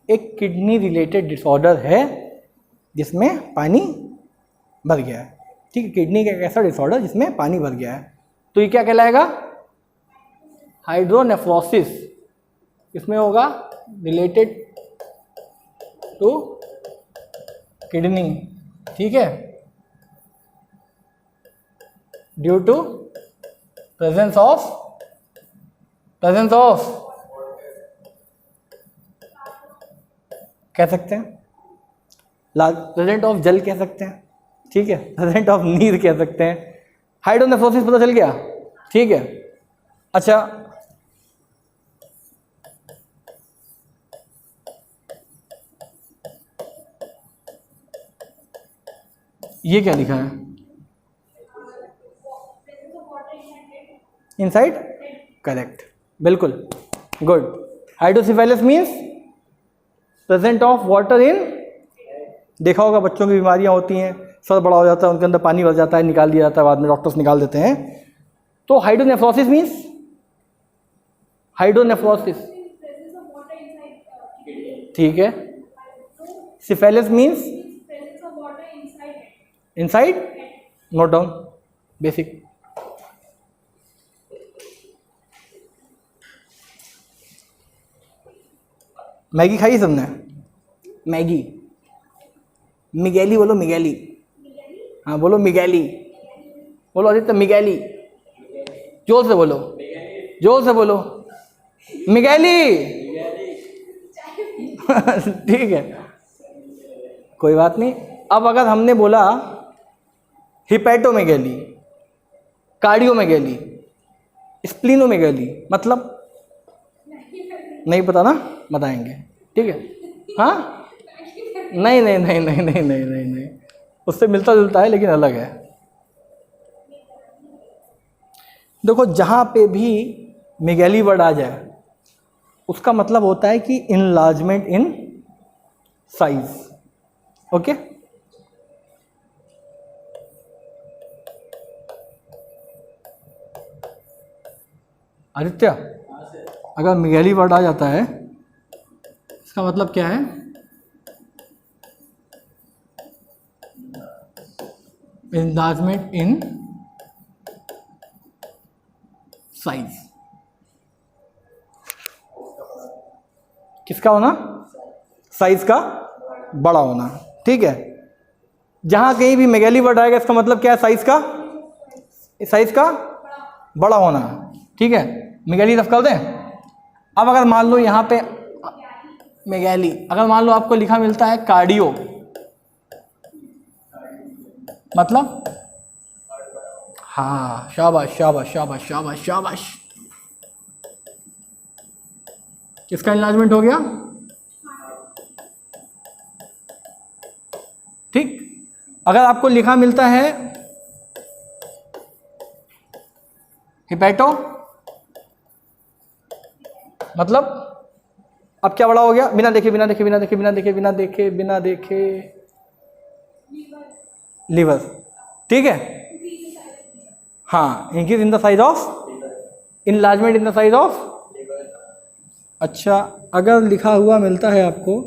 एक किडनी रिलेटेड डिसऑर्डर है जिसमें पानी भर गया है। ठीक है, किडनी का एक ऐसा डिसऑर्डर जिसमें पानी भर गया है, तो ये क्या कहलाएगा? हाइड्रोनेफ्रोसिस। इसमें होगा रिलेटेड टू किडनी, ठीक है, ड्यू टू प्रेजेंस ऑफ कह सकते हैं, प्रेजेंट ऑफ जल कह सकते हैं, ठीक है, प्रेजेंट ऑफ नीर कह सकते हैं। हाइड्रोनेफ्रोसिस पता चल गया, ठीक है। अच्छा, ये क्या लिखा है? इनसाइड, करेक्ट, बिल्कुल, good. Hydrocephalus means present of water in, देखा होगा बच्चों की बीमारियां होती हैं, सर बड़ा हो जाता है, उनके अंदर पानी भर जाता है, निकाल दिया जाता है, बाद में डॉक्टर्स निकाल देते हैं। तो हाइड्रोनेफ्रोसिस मीन्स, हाइड्रोनेफ्रोसिस, ठीक है। Syphilis means inside, note down, basic. Maggi खाई सबने? मैगी, मिगैली बोलो, मिगैली, हाँ बोलो मिगैली, बोलो आदित्य मिगैली, जोर से बोलो, जोर से बोलो, मिगैली। ठीक है, कोई बात नहीं। अब अगर हमने बोला हिपैटोमेगैली, कार्डियोमेगैली, स्प्लीनोमेगैली, मतलब नहीं पता ना, बताएंगे, ठीक है। हाँ, नहीं नहीं नहीं नहीं नहीं नहीं नहीं नहीं, उससे मिलता जुलता है लेकिन अलग है। देखो, जहाँ पे भी मेगैली वर्ड आ जाए उसका मतलब होता है कि enlargement in size, okay. Aditya, अगर मेगैली वर्ड आ जाता है इसका मतलब क्या है? Enlargement in size. किसका होना? साइज का बड़ा होना, ठीक है। जहां कहीं भी मेगैली वर्ड आएगा इसका मतलब क्या है? साइज का बड़ा होना, ठीक है। मेगैली रफ कर दें। अब अगर मान लो यहाँ पे मेगैली, अगर मान लो आपको लिखा मिलता है कार्डियो, मतलब हाँ, शाबाश शाबाश शाबाश शाबाश शाबाश, किसका इनलार्जमेंट हो गया? ठीक। अगर आपको लिखा मिलता है हिपैटो, मतलब अब क्या बड़ा हो गया? बिना देखे बिना देखे बिना देखे बिना देखे बिना देखे बिना देखे लीवर, ठीक है। हाँ, increase in the size of, enlargement in the size of. अच्छा, अगर लिखा हुआ मिलता है आपको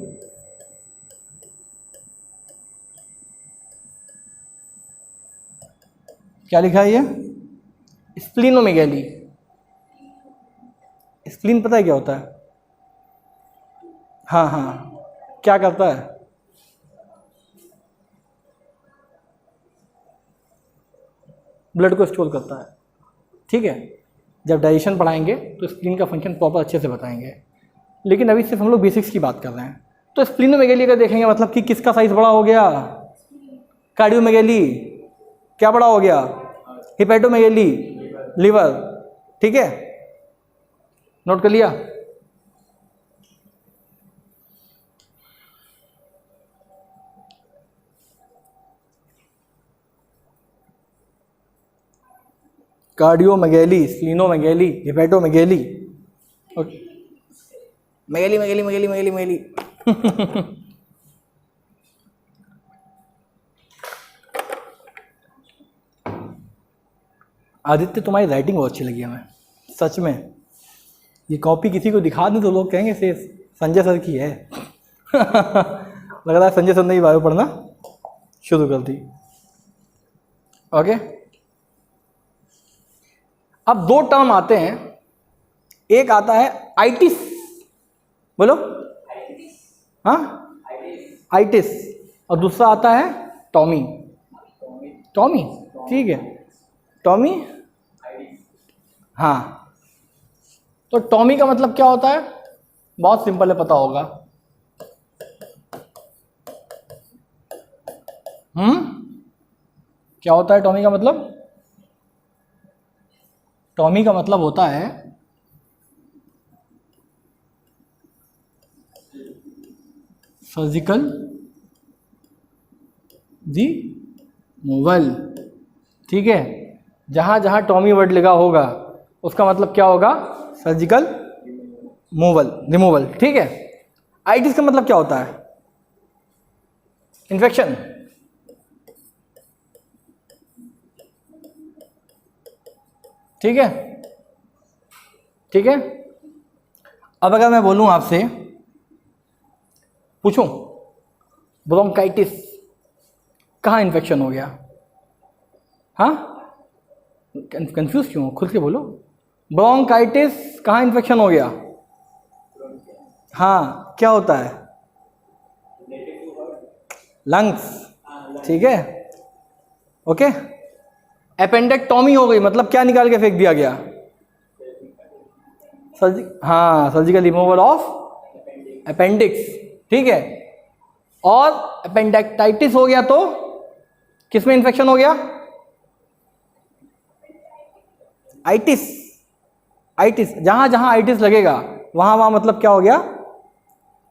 क्या लिखा है ये? स्प्लीनोमेगैली। स्प्लीन पता है क्या होता है? हाँ हाँ, क्या करता है? ब्लड को स्टोर करता है, ठीक है। जब डाइजेशन पढ़ाएंगे तो स्प्लीन का फंक्शन प्रॉपर अच्छे से बताएंगे, लेकिन अभी सिर्फ हम लोग बेसिक्स की बात कर रहे हैं। तो स्प्लीनोमेगैली का देखेंगे मतलब कि किसका साइज बड़ा हो गया? कार्डियोमेगैली क्या बड़ा हो गया? हिपैटोमेगैली लीवर, ठीक है। नोट कर लिया? कार्डियोमेगैली, स्प्लीनोमेगैली, हिपैटोमेगैली, ओके। मेगैली मेगैली मेगैली मेगैली मेगैली आदित्य, तुम्हारी राइटिंग बहुत अच्छी लगी हमें, सच में। ये कॉपी किसी को दिखा दें तो लोग कहेंगे से संजय सर की है लग रहा है संजय सर ने ही बायो पढ़ना शुरू कर दी। ओके, अब दो टर्म आते हैं। एक आता है आइटिस, बोलो। हाँ, आइटिस। और दूसरा आता है टॉमी। टॉमी, ठीक है, टॉमी। हाँ, तो टॉमी का मतलब क्या होता है? बहुत सिंपल है, पता होगा। क्या होता है टॉमी का मतलब? टॉमी का मतलब होता है सर्जिकल रिमूवल, ठीक है। जहां जहां टॉमी वर्ड लगा होगा उसका मतलब क्या होगा? सर्जिकल रिमूवल, ठीक है। आइटिस का मतलब क्या होता है? इन्फेक्शन, ठीक है, ठीक है। अब अगर मैं बोलूं आपसे, पूछूं ब्रोंकाइटिस कहाँ इन्फेक्शन हो गया? हाँ, कंफ्यूज क्यों? खुद के बोलो। ब्रोंकाइटिस कहाँ इन्फेक्शन हो गया? हाँ, क्या होता है? लंग्स, ठीक है, ओके। एपेंडेक्टॉमी हो गई, मतलब क्या निकाल के फेंक दिया गया? हाँ, सर्जिकल रिमूवल ऑफ अपेंडिक्स, ठीक है। और अपेंडेक्टाइटिस हो गया तो किसमें इन्फेक्शन हो गया? आइटिस। आइटिस, जहां जहां आइटिस लगेगा वहां वहां मतलब क्या हो गया?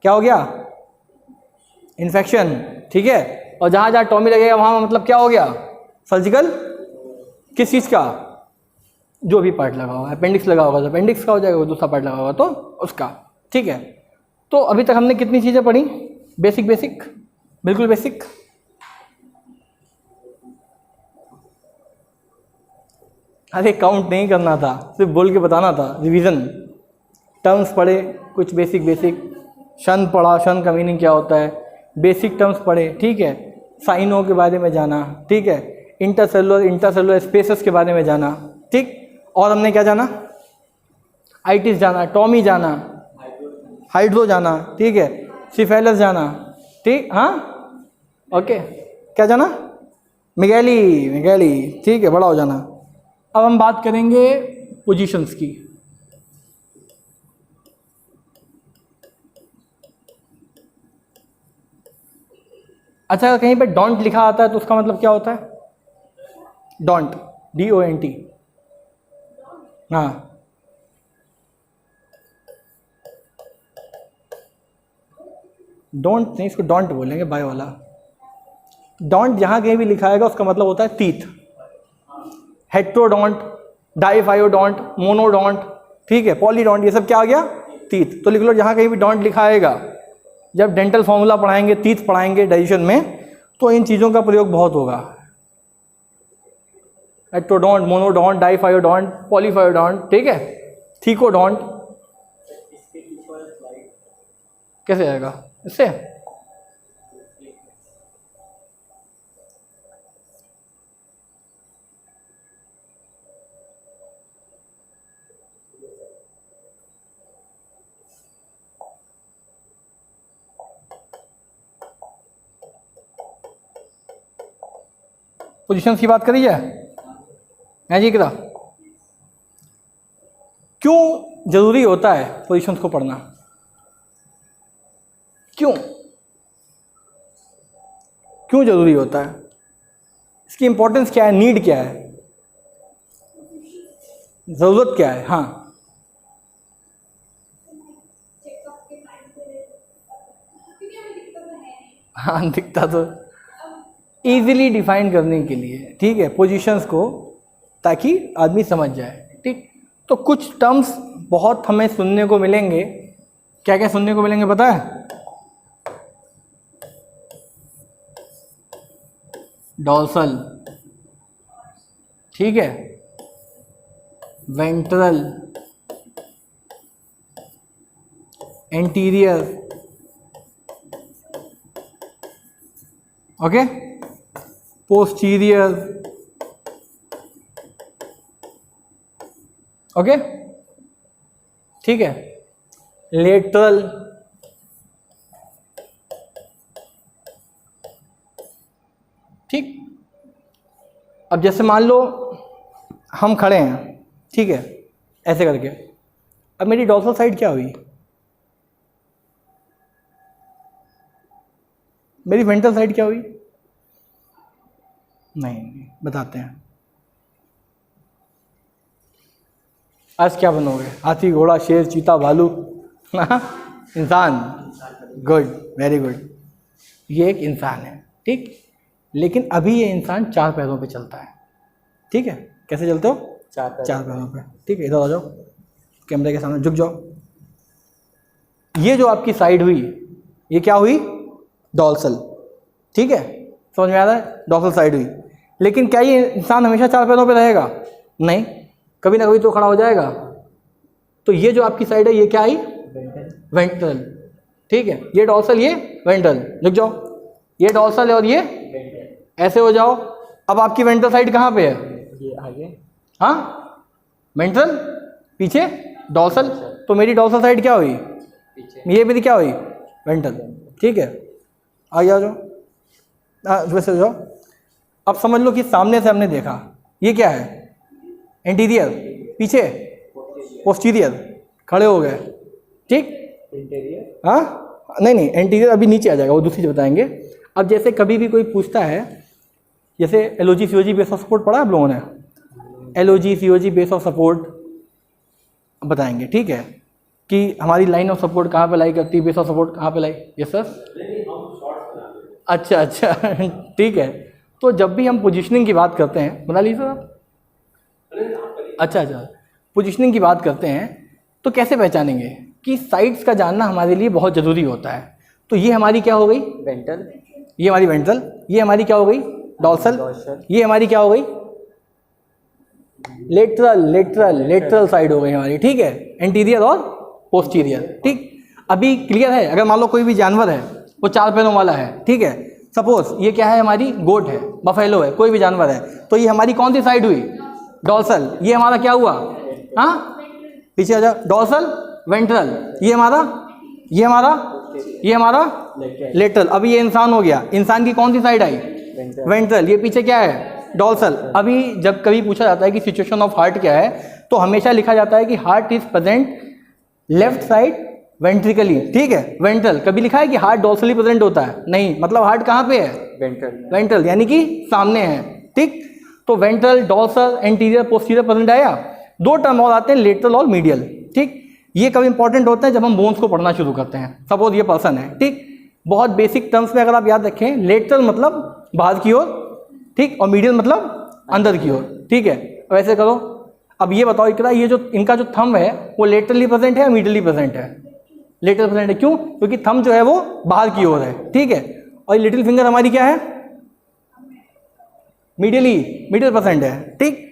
क्या हो गया? इन्फेक्शन, ठीक है। और जहां जहां टॉमी लगेगा वहां मतलब क्या हो गया? सर्जिकल, किस चीज का? जो भी पार्ट लगा होगा, अपेंडिक्स लगा होगा तो अपेंडिक्स का हो जाएगा, दूसरा पार्ट लगा होगा तो उसका, ठीक है। तो अभी तक हमने कितनी चीजें पढ़ी? बेसिक बेसिक, बिल्कुल बेसिक। अरे काउंट नहीं करना था, सिर्फ बोल के बताना था। रिवीजन, टर्म्स पढ़े कुछ बेसिक बेसिक, शन पढ़ा, शन का मीनिंग क्या होता है, बेसिक टर्म्स पढ़े, ठीक है। साइनों के बारे में जाना, ठीक है। इंटरसेलुलर स्पेसेस के बारे में जाना, ठीक। और हमने क्या जाना? आइटिस जाना, टॉमी जाना, हाइड्रो जाना, ठीक है, सिफेलस जाना, ठीक। हाँ, ओके। क्या जाना? मेगैली, ठीक है, बड़ा हो जाना। अब हम बात करेंगे पोजीशंस की। अच्छा, अगर कहीं पे डोंट लिखा आता है तो उसका मतलब क्या होता है? डोंट, DONT, हाँ। डोंट नहीं, इसको डोंट बोलेंगे, बाय वाला। डोंट जहां कहीं भी लिखा आएगा उसका मतलब होता है टीथ। हेट्रोडोंट, डाइफाइओडोंट, मोनोडोंट, ठीक है, पॉलीडोंट, ये सब क्या आ गया? टीथ। तो लिख लो, जहां कहीं भी डोंट लिखा आएगा, जब डेंटल फॉर्मूला पढ़ाएंगे, टीथ पढ़ाएंगे डाइजेशन में, तो इन चीज़ों का प्रयोग बहुत होगा। हेट्रोडोंट, मोनोडोंट, डाइफाइओडोंट, पॉलीफाइओडोंट, ठीक है, थीकोडोंट। कैसे आएगा इससे? पोजीशंस की बात करी जाए है जी, क्या क्यों जरूरी होता है पोजीशंस को पढ़ना? क्यों क्यों जरूरी होता है? इसकी इंपॉर्टेंस क्या है, नीड क्या है, जरूरत क्या है? हाँ, हाँ दिखता तो इजीली डिफाइन करने के लिए, ठीक है, पोजीशंस को, ताकि आदमी समझ जाए। ठीक, तो कुछ टर्म्स बहुत हमें सुनने को मिलेंगे। क्या क्या सुनने को मिलेंगे पता है? डॉर्सल, ठीक है, ventral, anterior, okay, posterior, okay, ठीक है, लेटरल, ठीक। अब जैसे मान लो हम खड़े हैं, ठीक है, ऐसे करके, अब मेरी डॉर्सल साइड क्या हुई? मेरी वेंट्रल साइड क्या हुई? नहीं, बताते हैं। आज क्या बनोगे? हाथी, घोड़ा, शेर, चीता, भालू, इंसान। गुड, वेरी गुड, ये एक इंसान है, ठीक। लेकिन अभी ये इंसान 4 पैरों पे चलता है, ठीक है। कैसे चलते हो? 4 पैरों पे, ठीक है। इधर आ जाओ, कैमरे के सामने झुक जाओ। ये जो आपकी साइड हुई, ये क्या हुई? डॉर्सल, ठीक है, समझ में आ रहा है? डॉर्सल साइड हुई। लेकिन क्या ये इंसान हमेशा 4 पैरों पे रहेगा? नहीं, कभी ना कभी तो खड़ा हो जाएगा। तो ये जो आपकी साइड है, ये क्या आई? वेंट्रल, ठीक है। ये डॉर्सल, ये वेंट्रल। रुक जाओ, ये डॉर्सल है और ये ऐसे हो जाओ। अब आपकी वेंट्रल साइड कहाँ पे है? ये आगे, हाँ, वेंट्रल, पीछे डॉर्सल। तो मेरी डॉर्सल साइड क्या हुई? पीछे। ये मेरी क्या हुई? वेंट्रल, ठीक है। आगे आ जाओ, वैसे हो जाओ। अब समझ लो कि सामने से हमने देखा, ये क्या है? एंटीरियर, पीछे पोस्टीरियर, खड़े हो गए, ठीक। इंटीरियर, हाँ, नहीं, एंटीरियर अभी नीचे आ जाएगा, वो दूसरी बताएंगे। अब जैसे कभी भी कोई पूछता है, जैसे LOG COG base of support पढ़ा आप लोगों ने? LOG COG base of support बताएंगे, ठीक है, कि हमारी लाइन ऑफ सपोर्ट कहाँ पे लाई करती है, बेस ऑफ सपोर्ट कहाँ पे लाई। यस सर, अच्छा, ठीक है। तो जब भी हम पोजीशनिंग की बात करते हैं, बता लीजिए सर आप। अच्छा, पोजीशनिंग की बात करते हैं तो कैसे पहचानेंगे कि साइड्स का जानना हमारे लिए बहुत ज़रूरी होता है। तो ये हमारी क्या हो गई? वेंट्रल, ये हमारी वेंट्रल, ये हमारी क्या हो गई? डॉर्सल, ये हमारी क्या हो गई? लेटरल साइड हो गई हमारी, ठीक है, एंटीरियर और पोस्टीरियर, ठीक। अभी क्लियर है? अगर मान लो कोई भी जानवर है, वो 4 पैरों वाला है, ठीक है, सपोज ये क्या है? हमारी गोट है, बफेलो है, कोई भी जानवर है, तो ये हमारी कौन सी साइड हुई? डॉर्सल। ये हमारा क्या हुआ? हाँ, पीछे आ जाओ, डॉर्सल, वेंट्रल, ये हमारा लेटरल। अभी ये इंसान हो गया, इंसान की कौन सी साइड आई? वेंट्रल। ये पीछे क्या है? डॉर्सल। अभी जब कभी पूछा जाता है कि सिचुएशन ऑफ हार्ट क्या है, तो हमेशा लिखा जाता है कि heart is present left side ventrally, ठीक है, वेंट्रल। कभी लिखा है कि हार्ट डॉर्सली प्रेजेंट होता है? नहीं, मतलब हार्ट कहाँ पे है? वेंट्रल, यानी कि सामने है, ठीक। तो ventral, dorsal, anterior, posterior present आया। 2 टर्म और आते हैं, लेटरल और मीडियल, ठीक। ये कब इंपॉर्टेंट होता है? जब हम बोन्स को पढ़ना शुरू करते हैं। सपोज ये पर्सन है, ठीक, बहुत बेसिक टर्म्स में अगर आप याद रखें, लेटरल मतलब बाहर की ओर, ठीक, और मीडियल मतलब अंदर की ओर, ठीक है। वैसे करो, अब ये बताओ इकरा, ये जो इनका जो थंब है वो लेटरली प्रेजेंट है या मीडियली प्रेजेंट है? लेटरल प्रेजेंट है। क्यों? क्योंकि थंब जो है वो बाहर की ओर है, ठीक है, और लिटिल फिंगर हमारी क्या है? मीडियल प्रेजेंट है, ठीक।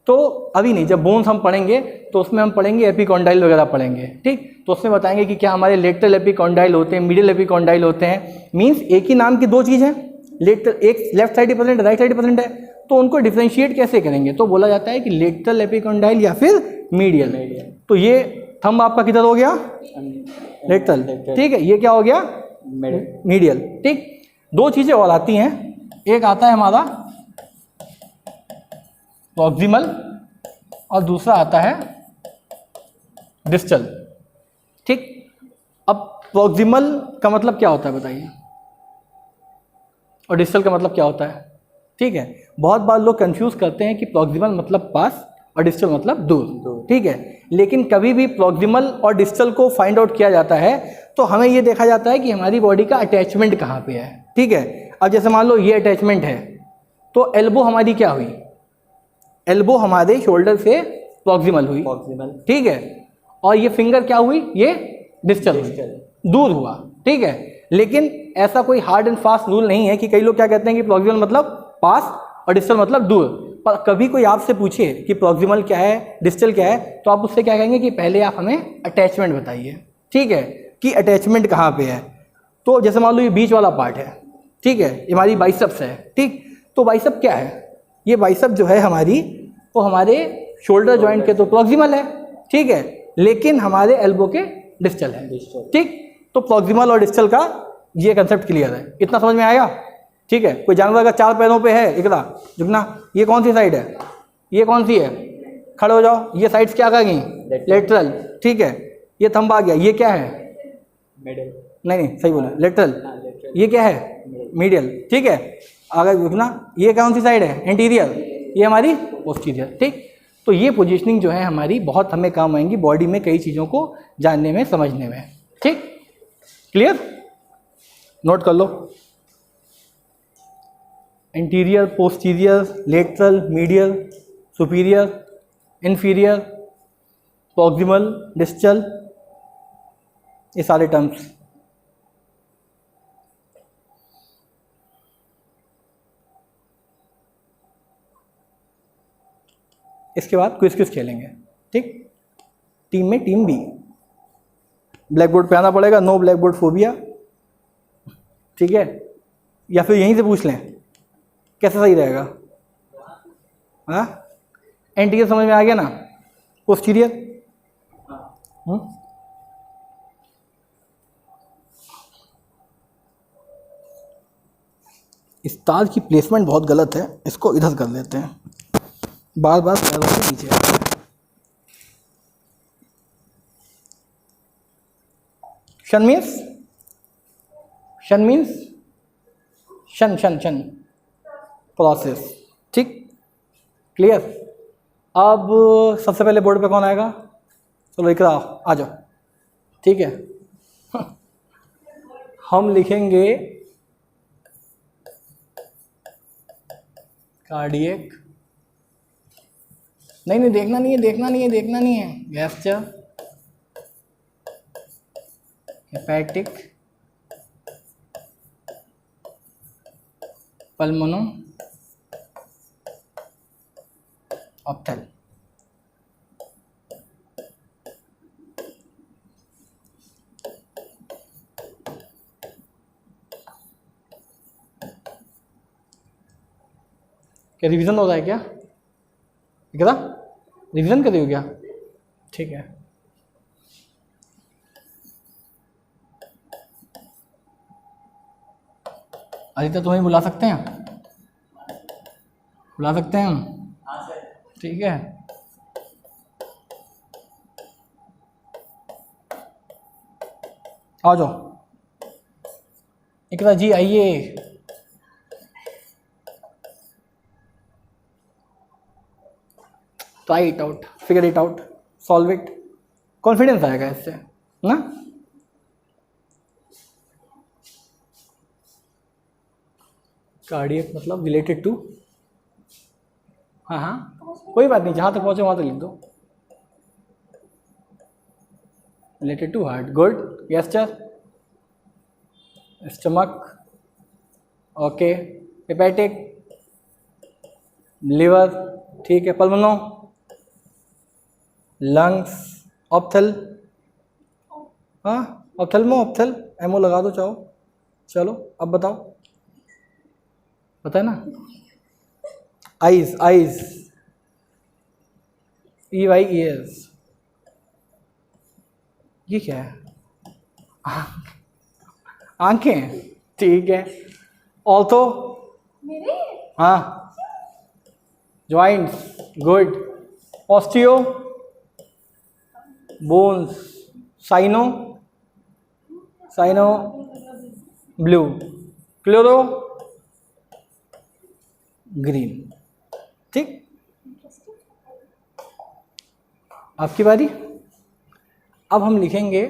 तो अभी नहीं, जब बोन्स हम पढ़ेंगे तो उसमें हम पढ़ेंगे एपिकॉन्डाइल वगैरह पढ़ेंगे, ठीक। तो उसमें बताएंगे कि क्या हमारे लेटरल एपिकॉन्डाइल होते हैं, मीडियल एपिकॉन्डाइल होते हैं। मीन्स एक ही नाम की 2 चीज़ हैं, लेटरल, एक लेफ्ट साइड प्रेजेंट है, राइट साइड प्रेजेंट है, तो उनको डिफ्रेंशिएट कैसे करेंगे? तो बोला जाता है कि लेटरल एपिकॉन्डाइल या फिर मीडियल। तो ये थंब आपका किधर हो गया? लेटरल, ठीक है। ये क्या हो गया? मीडियल, ठीक। 2 चीज़ें और आती हैं, एक आता है हमारा प्रॉक्सिमल और दूसरा आता है डिस्टल। ठीक, अब प्रॉक्सिमल का मतलब क्या होता है बताइए, और डिस्टल का मतलब क्या होता है। ठीक है, बहुत बार लोग कंफ्यूज करते हैं कि प्रॉक्सिमल मतलब पास और डिस्टल मतलब दूर। ठीक है, लेकिन कभी भी प्रॉक्सिमल और डिस्टल को फाइंड आउट किया जाता है तो हमें ये देखा जाता है कि हमारी बॉडी का अटैचमेंट कहाँ पे है। ठीक है, अब जैसे मान लो ये अटैचमेंट है तो एल्बो हमारी क्या हुई, एल्बो हमारे शोल्डर से प्रॉक्सिमल हुई। ठीक है, और ये फिंगर क्या हुई, ये डिस्टल हुई, दूर हुआ। ठीक है, लेकिन ऐसा कोई हार्ड एंड फास्ट रूल नहीं है कि कई लोग क्या कहते हैं कि प्रॉक्सिमल मतलब पास और डिस्टल मतलब दूर। पर कभी कोई आपसे पूछे कि प्रॉक्सिमल क्या है, डिस्टल क्या है, तो आप उससे क्या कहेंगे कि पहले आप हमें अटैचमेंट बताइए। ठीक है, कि अटैचमेंट कहाँ पे है। तो जैसे मान लो ये बीच वाला पार्ट है, ठीक है, ये हमारी बाइसेप्स है। ठीक, तो बाइसेप क्या है, ये बाइसेप जो है हमारी, वो हमारे शोल्डर जॉइंट के तो प्रॉक्सिमल है। ठीक है, लेकिन हमारे एल्बो के डिस्टल है। ठीक, तो प्रॉक्सिमल और डिस्टल का ये कंसेप्ट क्लियर है, इतना समझ में आया। ठीक है, कोई जानवर अगर 4 पैरों पे है, इकड़ा झुकना, ये कौन सी साइड है, ये कौन सी है, खड़े हो जाओ, ये साइड्स क्या कहेंगी, लेटरल। ठीक है, ये थंब आ गया, ये क्या है, मिडिल, नहीं सही बोला, लेटरल। ये क्या है, मीडियल। ठीक है, आगे झुकना, ये कौन सी साइड है, एंटीरियर, ये हमारी पोस्टीरियर। ठीक, तो ये पोजीशनिंग जो है हमारी बहुत हमें काम आएंगी बॉडी में कई चीज़ों को जानने में, समझने में। ठीक, क्लियर, नोट कर लो, interior, posterior, lateral, medial, superior, inferior, proximal, distal, ये सारे टर्म्स। इसके बाद क्विज खेलेंगे। ठीक, टीम में टीम बी, ब्लैक बोर्ड पे आना पड़ेगा, नो ब्लैक बोर्ड फोबिया। ठीक है, या फिर यहीं से पूछ लें, कैसा सही रहेगा। हाँ, एंटीरियर समझ में आ गया ना, पोस्टीरियर। इस तार की प्लेसमेंट बहुत गलत है, इसको इधर कर लेते हैं, बार बार पैरों के नीचे आता है। शन मीन्स, शन मीन्स शन शन शन प्रोसेस। ठीक, क्लियर। अब सबसे पहले बोर्ड पे कौन आएगा, चलो इकरा आ जाओ। ठीक है, हम लिखेंगे कार्डियक, नहीं देखना नहीं है, देखना नहीं है, देखना नहीं है, गैस्चर, हेपेटिक, पल्मोनो, ऑप्थेल। क्या रिवीजन हो रहा है क्या, क्या रिवीजन कर रही हो क्या। ठीक है, आदित्य तुम्हें बुला सकते हैं, बुला सकते हैं हम। ठीक है, आ जाओ इकरा जी, आइए। Try it out, figure it out, solve it, confidence आएगा इससे ना। कार्डियक मतलब रिलेटेड टू, हाँ हाँ कोई बात नहीं, जहाँ तक पहुँचे वहाँ तक लिख दो, related to heart. Good, gastro, stomach, okay, hepatic, liver, ठीक है, पल्मोनो, लंग्स, ऑप्थल, हाँ ऑप्थेल्मो, ऑप्थल, एमओ लगा दो चाहो। चलो अब बताओ, पता है ना, eyes, eyes, E Y ears, ये क्या है, आंखें, ठीक है, ऑर्थो, हाँ joints, good. Osteo, bones, cyano, cyano blue, chloro green. ठीक, आपकी बारी। अब हम लिखेंगे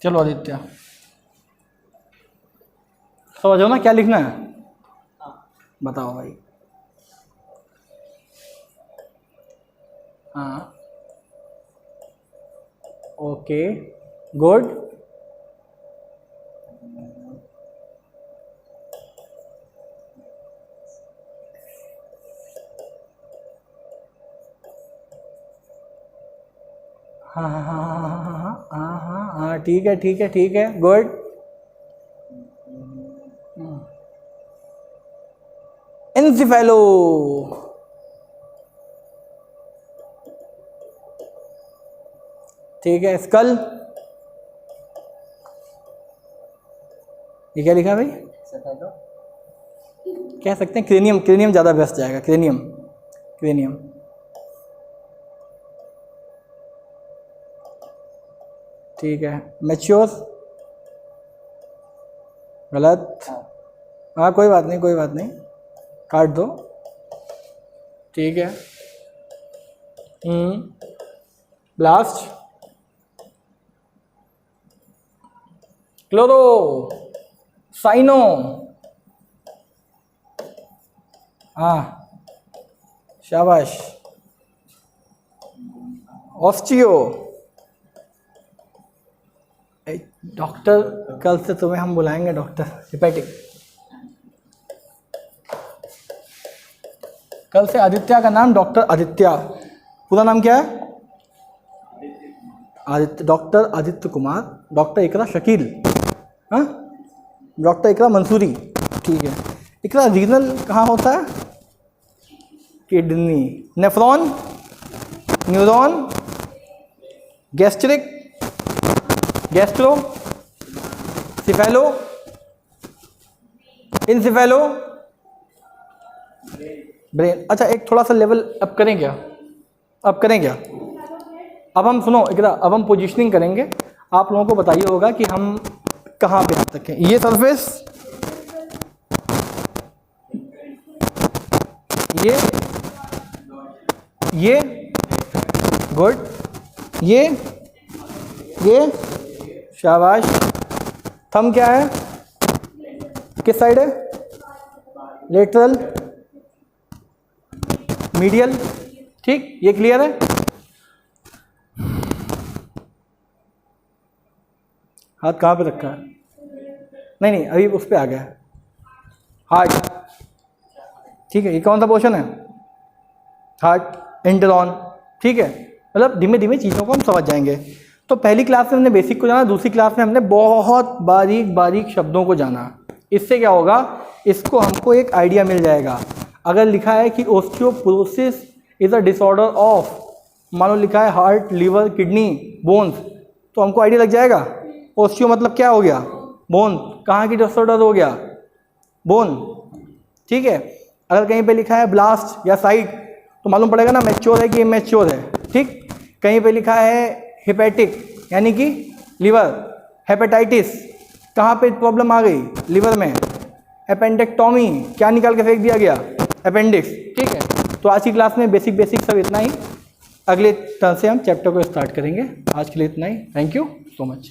चलो आदित्य, समझो ना क्या लिखना है? बताओ भाई। हाँ, ओके, गुड। हाँ हाँ हाँ हाँ हाँ हाँ हाँ हाँ हाँ, ठीक है ठीक है ठीक है, गुड। एंसिफेलो, ठीक है। स्कल, ये क्या लिखा भाई? कह सकते हैं क्रेनियम, क्रेनियम ज़्यादा बेस्ट जाएगा, क्रेनियम, क्रेनियम। ठीक है। मैच्योर, गलत। हाँ कोई बात नहीं, कोई बात नहीं, काट दो। ठीक है। ब्लास्ट, क्लोरो, साइनो, हाँ शाबाश। ऑस्टियो, डॉक्टर, कल से तुम्हें हम बुलाएंगे डॉक्टर। हिपैटिक, कल से आदित्य का नाम डॉक्टर आदित्य। पूरा नाम क्या है? आदित्य, डॉक्टर आदित्य कुमार, डॉक्टर इकरा शकील, हाँ, डॉक्टर इकरा मंसूरी। ठीक है। इकरा रीनल कहाँ होता है? Kidney, nephron, neuron, gastric, gastro, cephalo, encephalo, brain. अच्छा, एक थोड़ा सा लेवल अप करें क्या? अब करें क्या? अब हम सुनो इकरा, अब हम पोजीशनिंग करेंगे। आप लोगों को बताइए होगा कि हम कहाँ पे आ सकें। ये सरफेस, ये गुड, ये शाबाश। थंब क्या है? किस साइड है? Lateral, medial. ठीक, ये क्लियर है? हाथ कहाँ पे रखा है? नहीं नहीं, अभी उस पे आ गया, हार्ट। ठीक है, ये कौन सा पोर्शन है? हार्ट, इंटरॉन। ठीक है, मतलब धीमे धीमे चीज़ों को हम समझ जाएंगे। तो पहली क्लास में हमने बेसिक को जाना, दूसरी क्लास में हमने बहुत बारीक बारीक शब्दों को जाना। इससे क्या होगा, इसको हमको एक आइडिया मिल जाएगा। अगर लिखा है कि osteoporosis is a disorder of, मान लो लिखा है हार्ट, लिवर, किडनी, बोन्स, तो हमको आइडिया लग जाएगा। ओस्टियो मतलब क्या हो गया? बोन। कहाँ की डिसऑर्डर हो गया? बोन। ठीक है। अगर कहीं पे लिखा है ब्लास्ट या साइट, तो मालूम पड़ेगा ना मैच्योर है कि इमैच्योर है। ठीक। कहीं पे लिखा है हिपैटिक यानी कि लीवर, हेपेटाइटिस, कहाँ पे प्रॉब्लम आ गई? लीवर में। एपेंडेक्टोमी, क्या निकाल के फेंक दिया गया? अपेंडिक्स। ठीक है। तो आज की क्लास में बेसिक बेसिक सब इतना ही। अगले टर्न से हम चैप्टर को स्टार्ट करेंगे। आज के लिए इतना ही। Thank you so much.